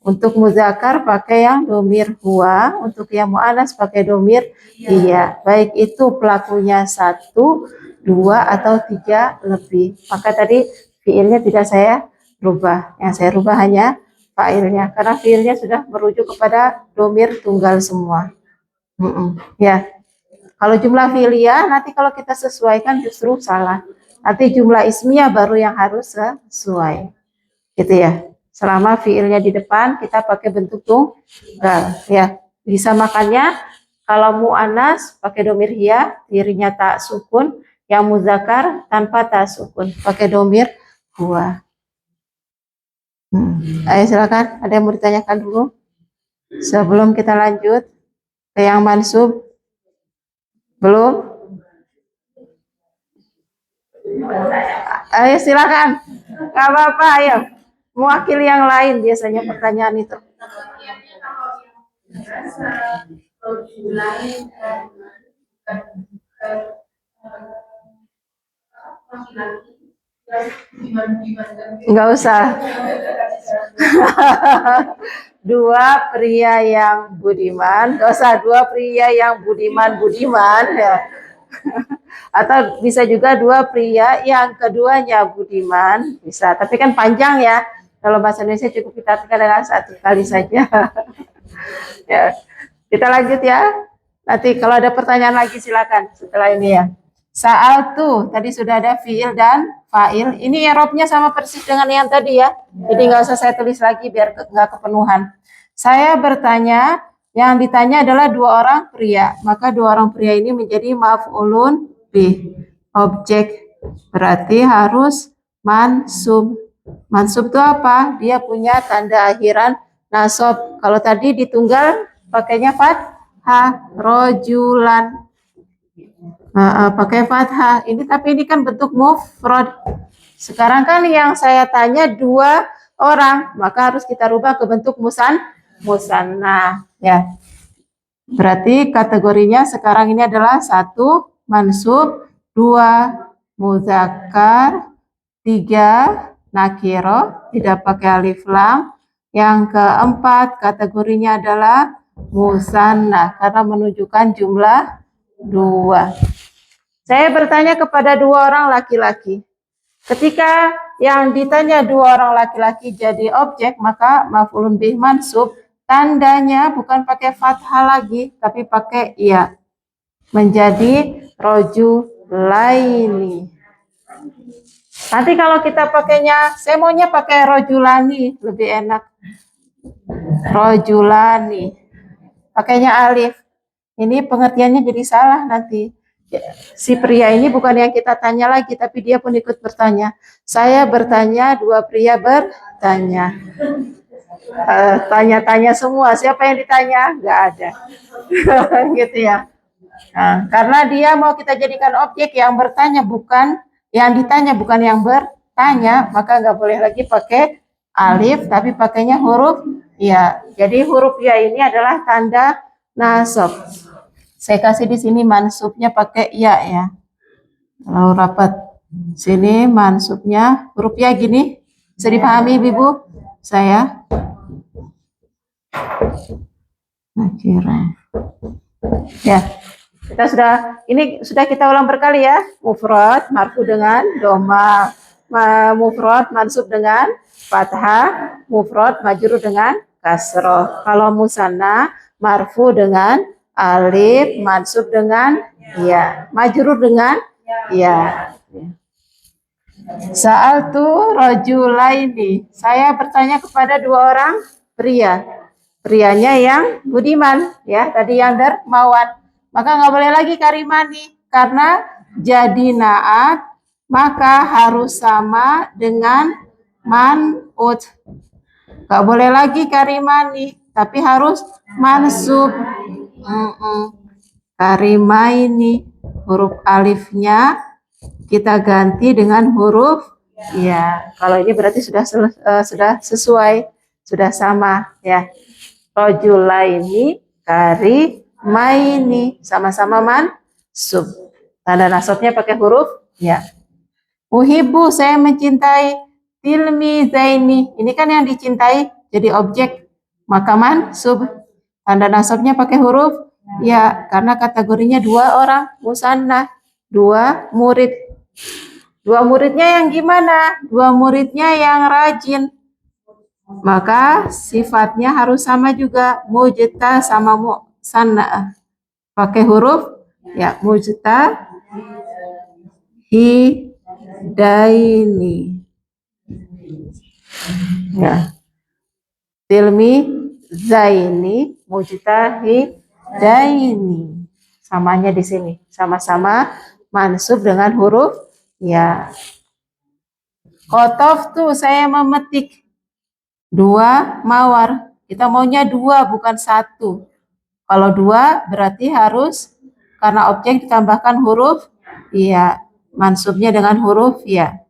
Untuk muzakkar pakai yang domir huwa, untuk yang mu'annas pakai domir iya. Baik itu pelakunya 1, 2 atau 3 lebih. Maka tadi fiilnya tidak saya rubah. Yang saya rubah hanya fa'ilnya, karena fiilnya sudah merujuk kepada domir tunggal semua. Ya, kalau jumlah fi'liyah nanti kalau kita sesuaikan justru salah. Nanti jumlah ismiyah baru yang harus sesuai. Gitu ya. Selama fiilnya di depan kita pakai bentuk tunggal. Ya, bisa makannya kalau mu'annas pakai domir hiya, dirinya tak sukun. Yang muzakkar tanpa tak sukun, pakai domir huwa. Ayo silakan, ada yang mau ditanyakan dulu sebelum kita lanjut ke yang mansub? Belum? Ayo silakan, nggak apa-apa, ayo mewakili yang lain biasanya pertanyaan itu. Nggak usah. Dua pria yang budiman, nggak usah dua pria yang budiman ya. Atau bisa juga dua pria yang keduanya budiman, bisa. Tapi kan panjang ya. Kalau bahasa Indonesia cukup kita artikan dengan satu kali saja. Ya, kita lanjut ya. Nanti kalau ada pertanyaan lagi silakan setelah ini ya. Saat tuh tadi sudah ada fiil dan fa'il. Ini i'rabnya sama persis dengan yang tadi ya. Jadi nggak usah saya tulis lagi biar nggak kepenuhan. Saya bertanya, yang ditanya adalah dua orang pria. Maka dua orang pria ini menjadi maf'ulun bih. Objek berarti harus mansub. Mansub itu apa? Dia punya tanda akhiran nasab. Kalau tadi ditunggal pakainya fathah, rojulan. Pakai fathah. Tapi ini kan bentuk mufrad. Sekarang kan yang saya tanya dua orang, maka harus kita rubah ke bentuk musanna ya. Berarti kategorinya sekarang ini adalah 1 mansub, 2 muzakkar, 3 nakiro, tidak pakai alif lam. Yang keempat kategorinya adalah musanna karena menunjukkan jumlah 2. Saya bertanya kepada dua orang laki-laki. Ketika yang ditanya dua orang laki-laki jadi objek, maka maf'ulun bih mansub, tandanya bukan pakai fathah lagi, tapi pakai ya. Menjadi rojulaini. Nanti kalau kita pakainya, saya maunya pakai rojulani, lebih enak. Rojulani. Pakainya alif. Ini pengertiannya jadi salah nanti. Si pria ini bukan yang kita tanya lagi, tapi dia pun ikut bertanya. Saya bertanya, dua pria bertanya. Tanya-tanya semua. Siapa yang ditanya? Nggak ada. Gitu ya. Nah, karena dia mau kita jadikan objek yang bertanya, bukan yang ditanya, bukan yang bertanya, maka nggak boleh lagi pakai alif, tapi pakainya huruf ya. Jadi huruf ya ini adalah tanda nasab. Saya kasih di sini mansubnya pakai ya. Kalau rapat sini mansubnya huruf ya gini. Bisa dipahami Ibu? Saya. Akhirnya. Ya. Ini sudah kita ulang berkali ya. Mufrad marfu dengan doma. Mufrad mansub dengan fathah. Mufrad majrur dengan kasroh. Kalau musanna marfu dengan alif, mansub dengan ya, majrur dengan ya. Sa'altu rajulaini. Saya bertanya kepada dua orang pria. Prianya yang budiman, ya, tadi yang dermawan. Maka nggak boleh lagi karimani, karena jadi naat maka harus sama dengan man'ut. Nggak boleh lagi karimani, tapi harus mansub. Karimaini, huruf alifnya kita ganti dengan huruf ya. Kalau ini berarti sudah sesuai, sudah sama ya. Rojulaini, karimaini, sama-sama mansub. Tanda nasabnya pakai huruf ya. Uhibu, saya mencintai. Tilmi zaini, ini kan yang dicintai jadi objek, maka mansub. Tanda nasabnya pakai huruf ya, karena kategorinya dua orang musanna, dua murid. Dua muridnya yang gimana? Dua muridnya yang rajin. Maka sifatnya harus sama juga, mujta sama musanna. Pakai huruf ya, mujta hidaini. Ya. Tilmi zaini, mujtahidaini. Samanya di sini, sama-sama mansub dengan huruf ya. Qataftu, saya memetik. Dua mawar. Kita maunya dua, bukan satu. Kalau dua berarti harus karena objek ditambahkan huruf ya, mansubnya dengan huruf ya.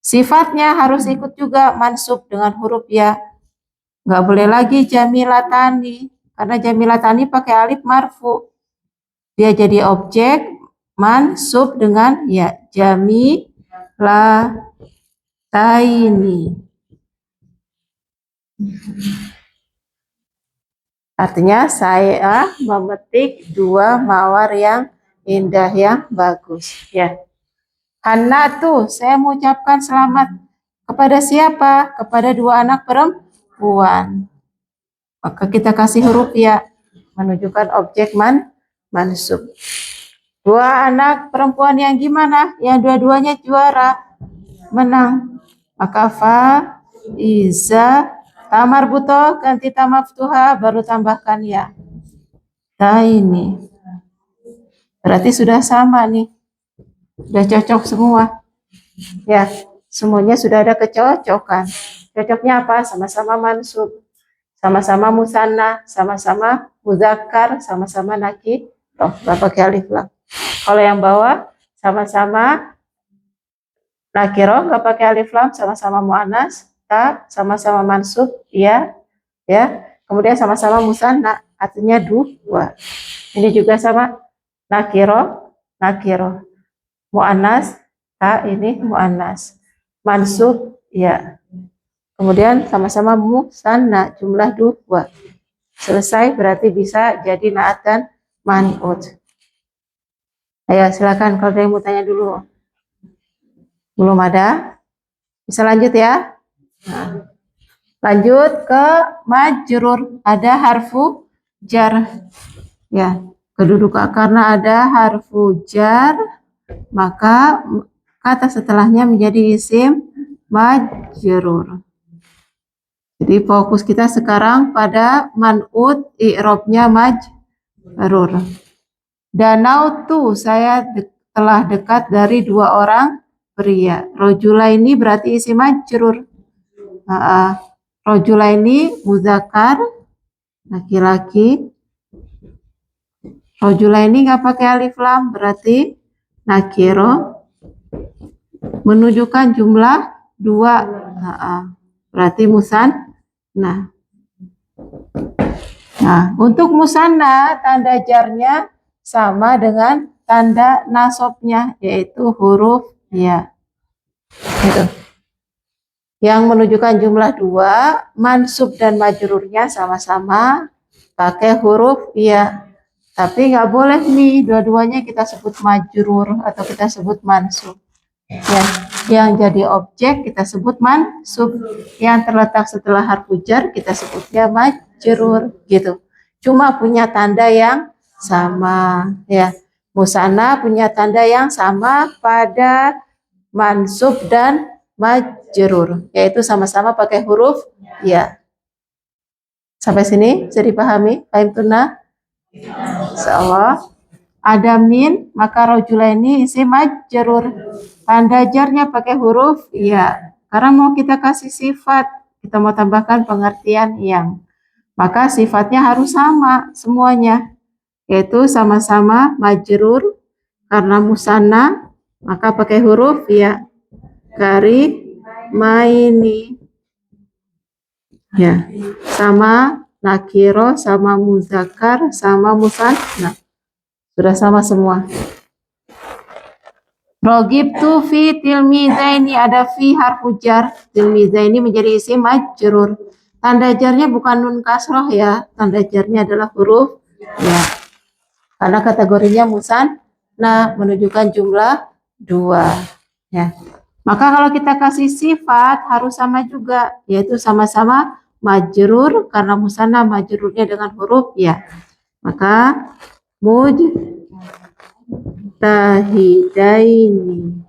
Sifatnya harus ikut juga mansub dengan huruf ya. Nggak boleh lagi jamilatani, karena jamilatani pakai alif marfu. Dia jadi objek mansub dengan ya, jamilataini. Artinya saya memetik dua mawar yang indah, yang bagus ya. Hanatu, saya mengucapkan selamat kepada siapa? Kepada dua anak perempuan. Maka kita kasih huruf ya, menunjukkan objek mansub. Dua anak perempuan yang gimana? Yang dua-duanya juara, menang. Maka fa, iza, tamar buto, ganti tamaftuha, baru tambahkan ya. Nah ini. Berarti sudah sama nih. Sudah cocok semua. Ya, semuanya sudah ada kecocokan. Cocoknya apa? Sama-sama mansub, sama-sama musanna, sama-sama muzakkar, sama-sama nakir. Nggak pakai alif lam. Kalau yang bawah sama-sama nakiro, nggak pakai alif lam, sama-sama muannas, ta, sama-sama mansub, ya, ya. Kemudian sama-sama musanna, artinya dua. Ini juga sama nakiro, muannas, ta, ini muannas, mansub ya. Kemudian sama-sama musanna, jumlah dua. Selesai, berarti bisa jadi naat dan man'ut. Ayo silakan kalau ada yang mau tanya dulu. Belum ada? Bisa lanjut ya. Nah, lanjut ke majrur. Ada harfu jar ya, kedudukan. Karena ada harfu jar, maka kata setelahnya menjadi isim majrur. Jadi fokus kita sekarang pada man'ut, i'rabnya majrur. Danautu, saya telah dekat dari dua orang pria. Rojula ini berarti isim majrur. Rojula ini muzakkar, laki-laki. Rojula ini nggak pakai alif lam, berarti nakiro, menunjukkan jumlah dua, berarti musanna. Nah, untuk musanna tanda jarnya sama dengan tanda nasabnya, yaitu huruf ya. Gitu. Yang menunjukkan jumlah dua, mansub dan majrurnya sama-sama pakai huruf ya. Tapi nggak boleh nih dua-duanya kita sebut majrur atau kita sebut mansub. Ya, yang jadi objek kita sebut mansub, yang terletak setelah harfu jar kita sebutnya majrur gitu. Cuma punya tanda yang sama ya. Musanna punya tanda yang sama pada mansub dan majrur, yaitu sama-sama pakai huruf ya. Sampai sini bisa dipahami? Paham tuna? Insyaallah. Ada min, maka rojulaini isim majrur. Tanda jarnya pakai huruf ya. Karena mau kita kasih sifat, kita mau tambahkan pengertian yang. Maka sifatnya harus sama semuanya, yaitu sama-sama majrur. Karena musanna, maka pakai huruf ya. Karimaini. Ya, sama nakiro, sama muzakkar, sama musanna. Sudah sama semua. Rogibtu fi tilmizaini, ada fi harfu jar. Tilmizaini menjadi isim majrur. Tanda jarnya bukan nun kasroh ya. Tanda jarnya adalah huruf ya. Karena kategorinya musanna, menunjukkan jumlah 2 ya. Maka kalau kita kasih sifat harus sama juga, yaitu sama-sama majrur karena musanna majrurnya dengan huruf ya. Maka mujtahidaini.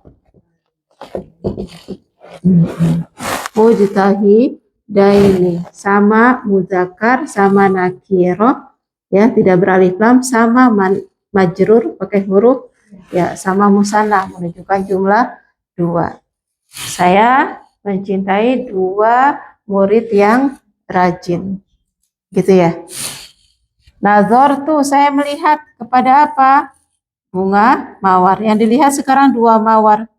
Mujtahidaini sama muzakkar sama nakiro ya, tidak beralif lam, sama majrur pakai huruf ya, sama musanna menunjukkan jumlah 2. Saya mencintai 2 murid yang rajin. Gitu ya. Nazar tuh saya melihat kepada apa? Bunga mawar. Yang dilihat sekarang 2 mawar.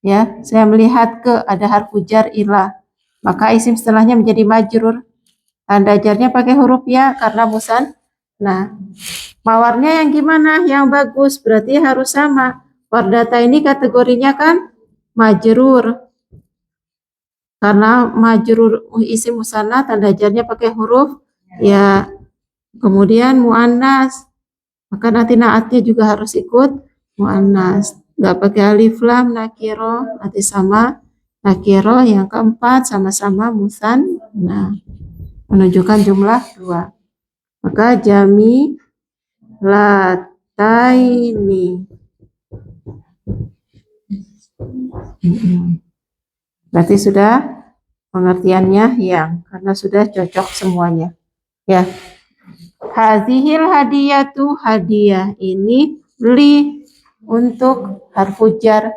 Ya, saya melihat ke ada harfu jar ila. Maka isim setelahnya menjadi majrur. Tanda jarnya pakai huruf ya karena musan. Nah, mawarnya yang gimana? Yang bagus, berarti harus sama. Wardata ini kategorinya kan majrur. Karena majrur isim musanna, tanda jarnya pakai huruf ya. Kemudian muannas, maka nanti naatnya juga harus ikut muannas. Nggak pakai alif lam, nakiro, nanti sama nakiro. Yang keempat sama-sama musanna, menunjukkan jumlah 2. Maka jami lataini. Berarti sudah pengertiannya yang, karena sudah cocok semuanya. Ya. Hazihil hadiyatu, hadiah ini li untuk harfu jar.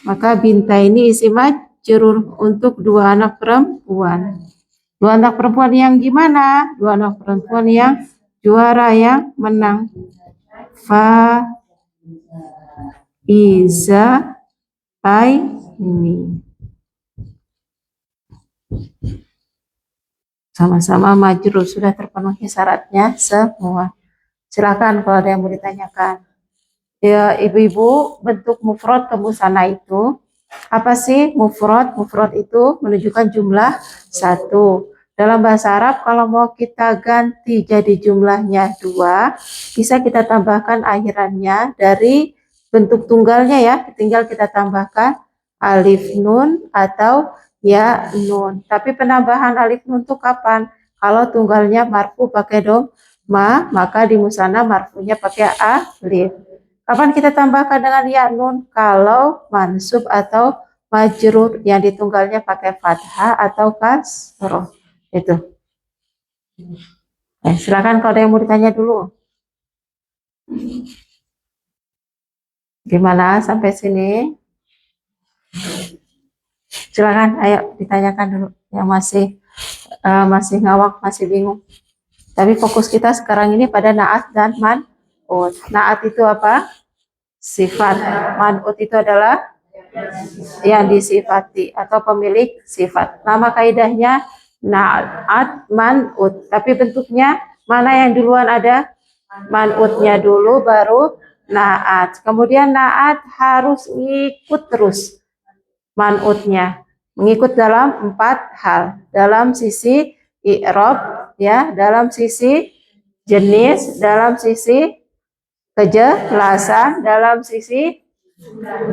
Maka binta ini isim majrur untuk 2 anak perempuan. 2 anak perempuan yang gimana? 2 anak perempuan yang juara, yang menang. Fa iza ini sama-sama majrur, sudah terpenuhi syaratnya semua. Silakan kalau ada yang mau ditanyakan. Ya, ibu-ibu, bentuk mufrad ke musanna itu apa sih? Mufrad itu menunjukkan jumlah 1. Dalam bahasa Arab kalau mau kita ganti jadi jumlahnya 2, bisa kita tambahkan akhirannya dari bentuk tunggalnya ya, tinggal kita tambahkan alif nun atau ya nun. Tapi penambahan alif nun itu kapan? Kalau tunggalnya marfu pakai doma, maka di musanna marfunya pakai alif. Kapan kita tambahkan dengan ya nun? Kalau mansub atau majrur yang ditunggalnya pakai fathah atau kasroh. Itu. Silakan kalau ada yang mau ditanya dulu. Gimana sampai sini? Silakan, ayo ditanyakan dulu yang masih ngawak, masih bingung. Tapi fokus kita sekarang ini pada naat dan man'ut. Naat itu apa? Sifat. Man'ut itu adalah yang disifati atau pemilik sifat. Nama kaidahnya naat man'ut. Tapi bentuknya mana yang duluan ada? Man'utnya dulu baru naat. Kemudian naat harus ikut terus man'utnya. Mengikut dalam 4 hal. Dalam sisi i'rab ya, dalam sisi jenis, dalam sisi kejelasan, dalam sisi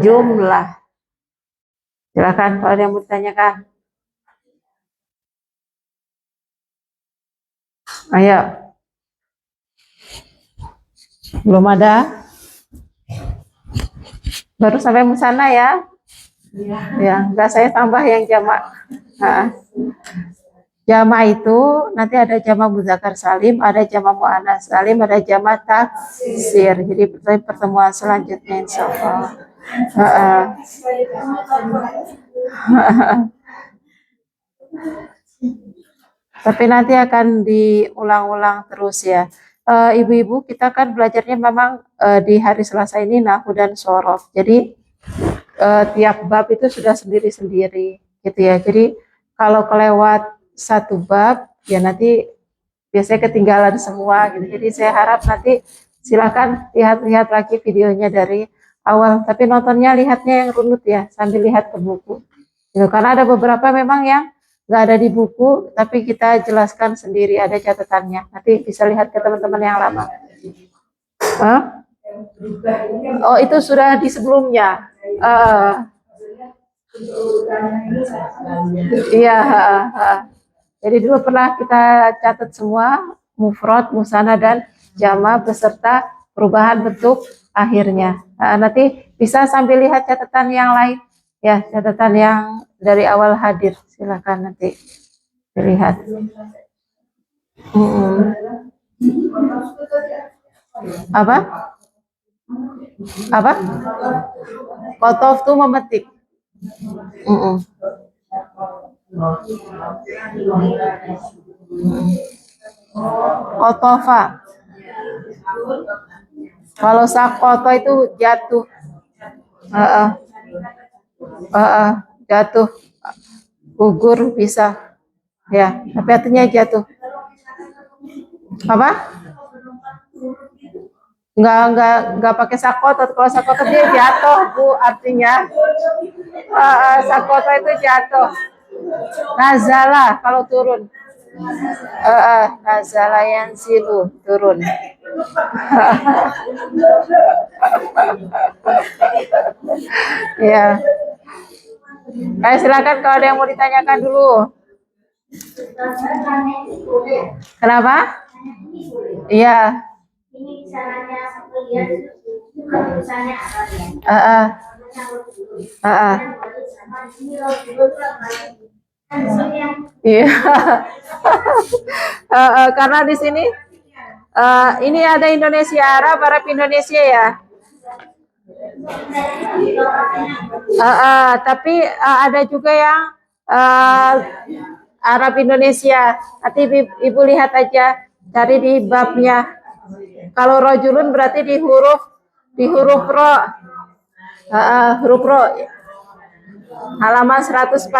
jumlah. Silakan kalau ada yang mau ditanyakan. Ayo. Belum ada? Baru sampai musanna ya. Ya, enggak, saya tambah yang jamak. Nah, jamak itu nanti ada jamak muzakkar salim, ada jamak muannats salim, ada jamak taksir. Jadi pertemuan selanjutnya insya Allah. Tapi nanti akan diulang-ulang terus ya. Ibu-ibu, kita kan belajarnya memang di hari Selasa ini nahu dan sorof. Jadi tiap bab itu sudah sendiri-sendiri gitu ya. Jadi kalau kelewat satu bab ya nanti biasanya ketinggalan semua gitu. Jadi saya harap nanti silakan lihat-lihat lagi videonya dari awal. Tapi nontonnya lihatnya yang runut ya, sambil lihat ke buku. Gitu. Karena ada beberapa memang yang nggak ada di buku, tapi kita jelaskan sendiri, ada catatannya. Nanti bisa lihat ke teman-teman yang lama. Hah? Oh, itu sudah di sebelumnya. Iya. Jadi dulu pernah kita catat semua mufrad, musanna dan jama beserta perubahan bentuk akhirnya. Nanti bisa sambil lihat catatan yang lain ya, catatan yang dari awal hadir. Silakan nanti dilihat. Apa? Apa? Kotof tuh memetik. Kotofa. Kalau sakoto itu jatuh. Jatuh. Gugur bisa. Ya, tapi artinya jatuh. Apa? Enggak pakai sakoto. Kalau sakoto dia jatuh, Bu, artinya. Sakoto itu jatuh. Nazala kalau turun. Nazala yang silu turun. Ya. Silakan kalau ada yang mau ditanyakan dulu. Kenapa? Iya. Ini caranya lihat misalnya iya. Karena di sini ini ada Indonesia Arab, Arab Indonesia ya. Tapi ada juga yang Arab Indonesia. Nanti ibu lihat aja, cari di babnya. Kalau rojulun berarti di huruf ro. Huruf ro. Halaman 142.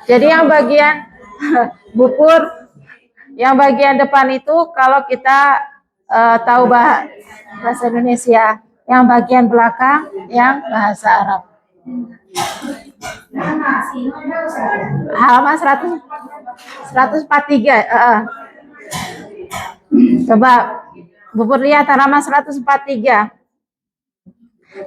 Jadi yang bagian bupur, yang bagian depan itu kalau kita tahu bahasa Indonesia, yang bagian belakang yang bahasa Arab. Halaman 143. Coba bupur lihat halaman 143.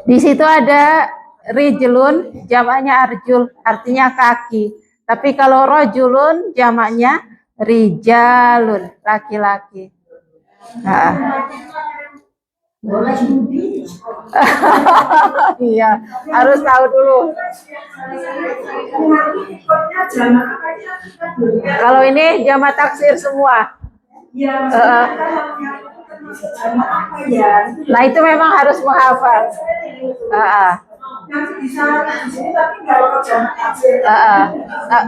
Di situ ada rijlun, jamaknya arjul, artinya kaki. Tapi kalau rojulun, jamaknya rijalun, laki-laki. Iya, harus tahu dulu. Kalau ini jamak taksir semua. Nah itu memang harus menghafal.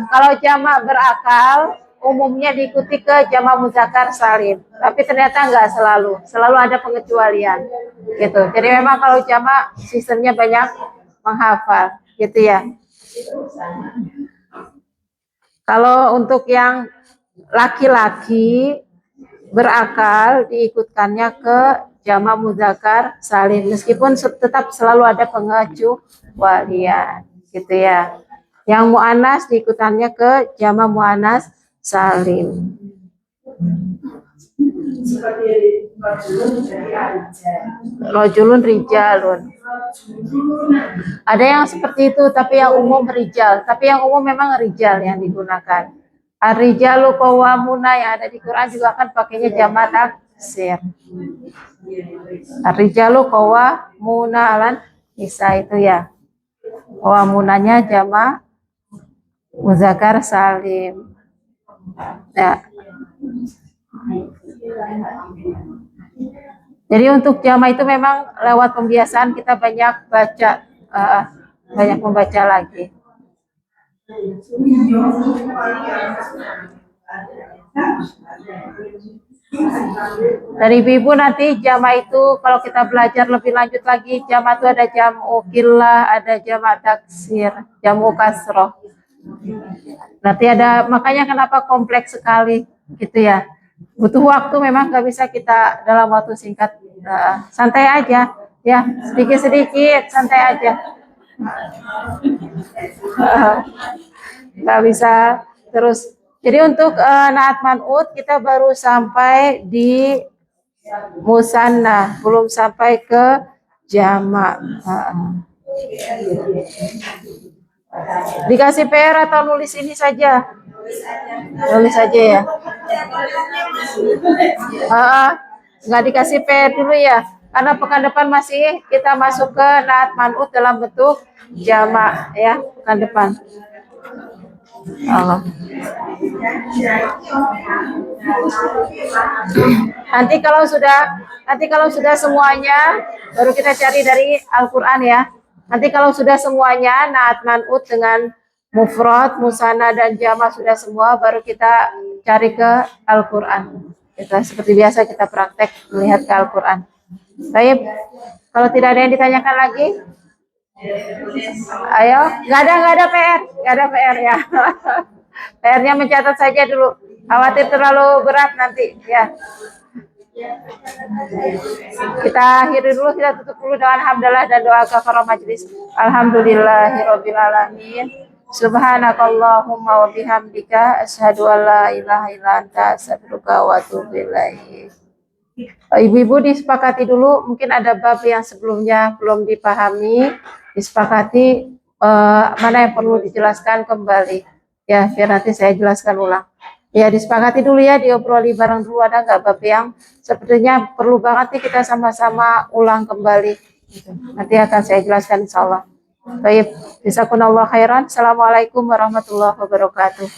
Kalau jamak berakal umumnya diikuti ke jamak muzakkar salim, tapi ternyata enggak selalu ada pengecualian gitu. Jadi memang kalau jamak sistemnya banyak menghafal gitu ya. Kalau untuk yang laki-laki berakal diikutkannya ke jamak muzakkar salim, meskipun tetap selalu ada pengecualian gitu ya. Yang muannas diikutannya ke jamak muannas salim. Rojulun rijalun. Ada yang seperti itu, tapi yang umum rijal. Tapi yang umum memang rijal yang digunakan. Ar-rijalu qawwamuna yang ada di Quran juga kan pakainya jamak taksir. Ar-rijalu qawwamuna 'alan nisa itu ya. Qawamunanya jama muzakkar salim. Ya. Jadi untuk jama itu memang lewat pembiasaan kita banyak baca, banyak membaca lagi. Dari ibu nanti jama itu kalau kita belajar lebih lanjut lagi, jama itu ada jam'u qillah, ada jama' taksir, jam'u kasroh. Nanti ada, makanya kenapa kompleks sekali gitu ya. Butuh waktu, memang nggak bisa kita dalam waktu singkat. Santai aja ya, sedikit-sedikit santai aja. Nggak bisa terus. Jadi untuk naat man'ut kita baru sampai di musanna, belum sampai ke jama'. Dikasih PR atau nulis ini saja? Nulis saja ya. Nggak dikasih PR dulu ya, karena pekan depan masih kita masuk ke naat man'ut dalam bentuk jama' ya, pekan depan. Nanti kalau sudah semuanya baru kita cari dari Al-Qur'an ya. Nanti kalau sudah semuanya naat man'ut dengan mufrad, musanna dan jama' sudah semua, baru kita cari ke Al-Qur'an. Kita seperti biasa kita praktek melihat ke Al-Qur'an. Baik. Kalau tidak ada yang ditanyakan lagi, ayo, nggak ada PR ya. PR-nya mencatat saja dulu, khawatir terlalu berat nanti ya. Kita akhiri dulu, kita tutup dulu dengan hamdalah dan doa kafarah majelis. Alhamdulillahirabbil alamin. Subhanakallahumma wa bihamdika asyhadu an la ilaha illa anta astaghfiruka wa atubu ilaik. Ibu-ibu disepakati dulu, mungkin ada bab yang sebelumnya belum dipahami, disepakati mana yang perlu dijelaskan kembali ya, biar nanti saya jelaskan ulang ya. Disepakati dulu ya, diobroli bareng dulu, ada nggak bab yang sepertinya perlu banget nih kita sama-sama ulang kembali gitu. Nanti akan saya jelaskan insyaallah. Baik, jazakumullah khairan. Assalamualaikum warahmatullahi wabarakatuh.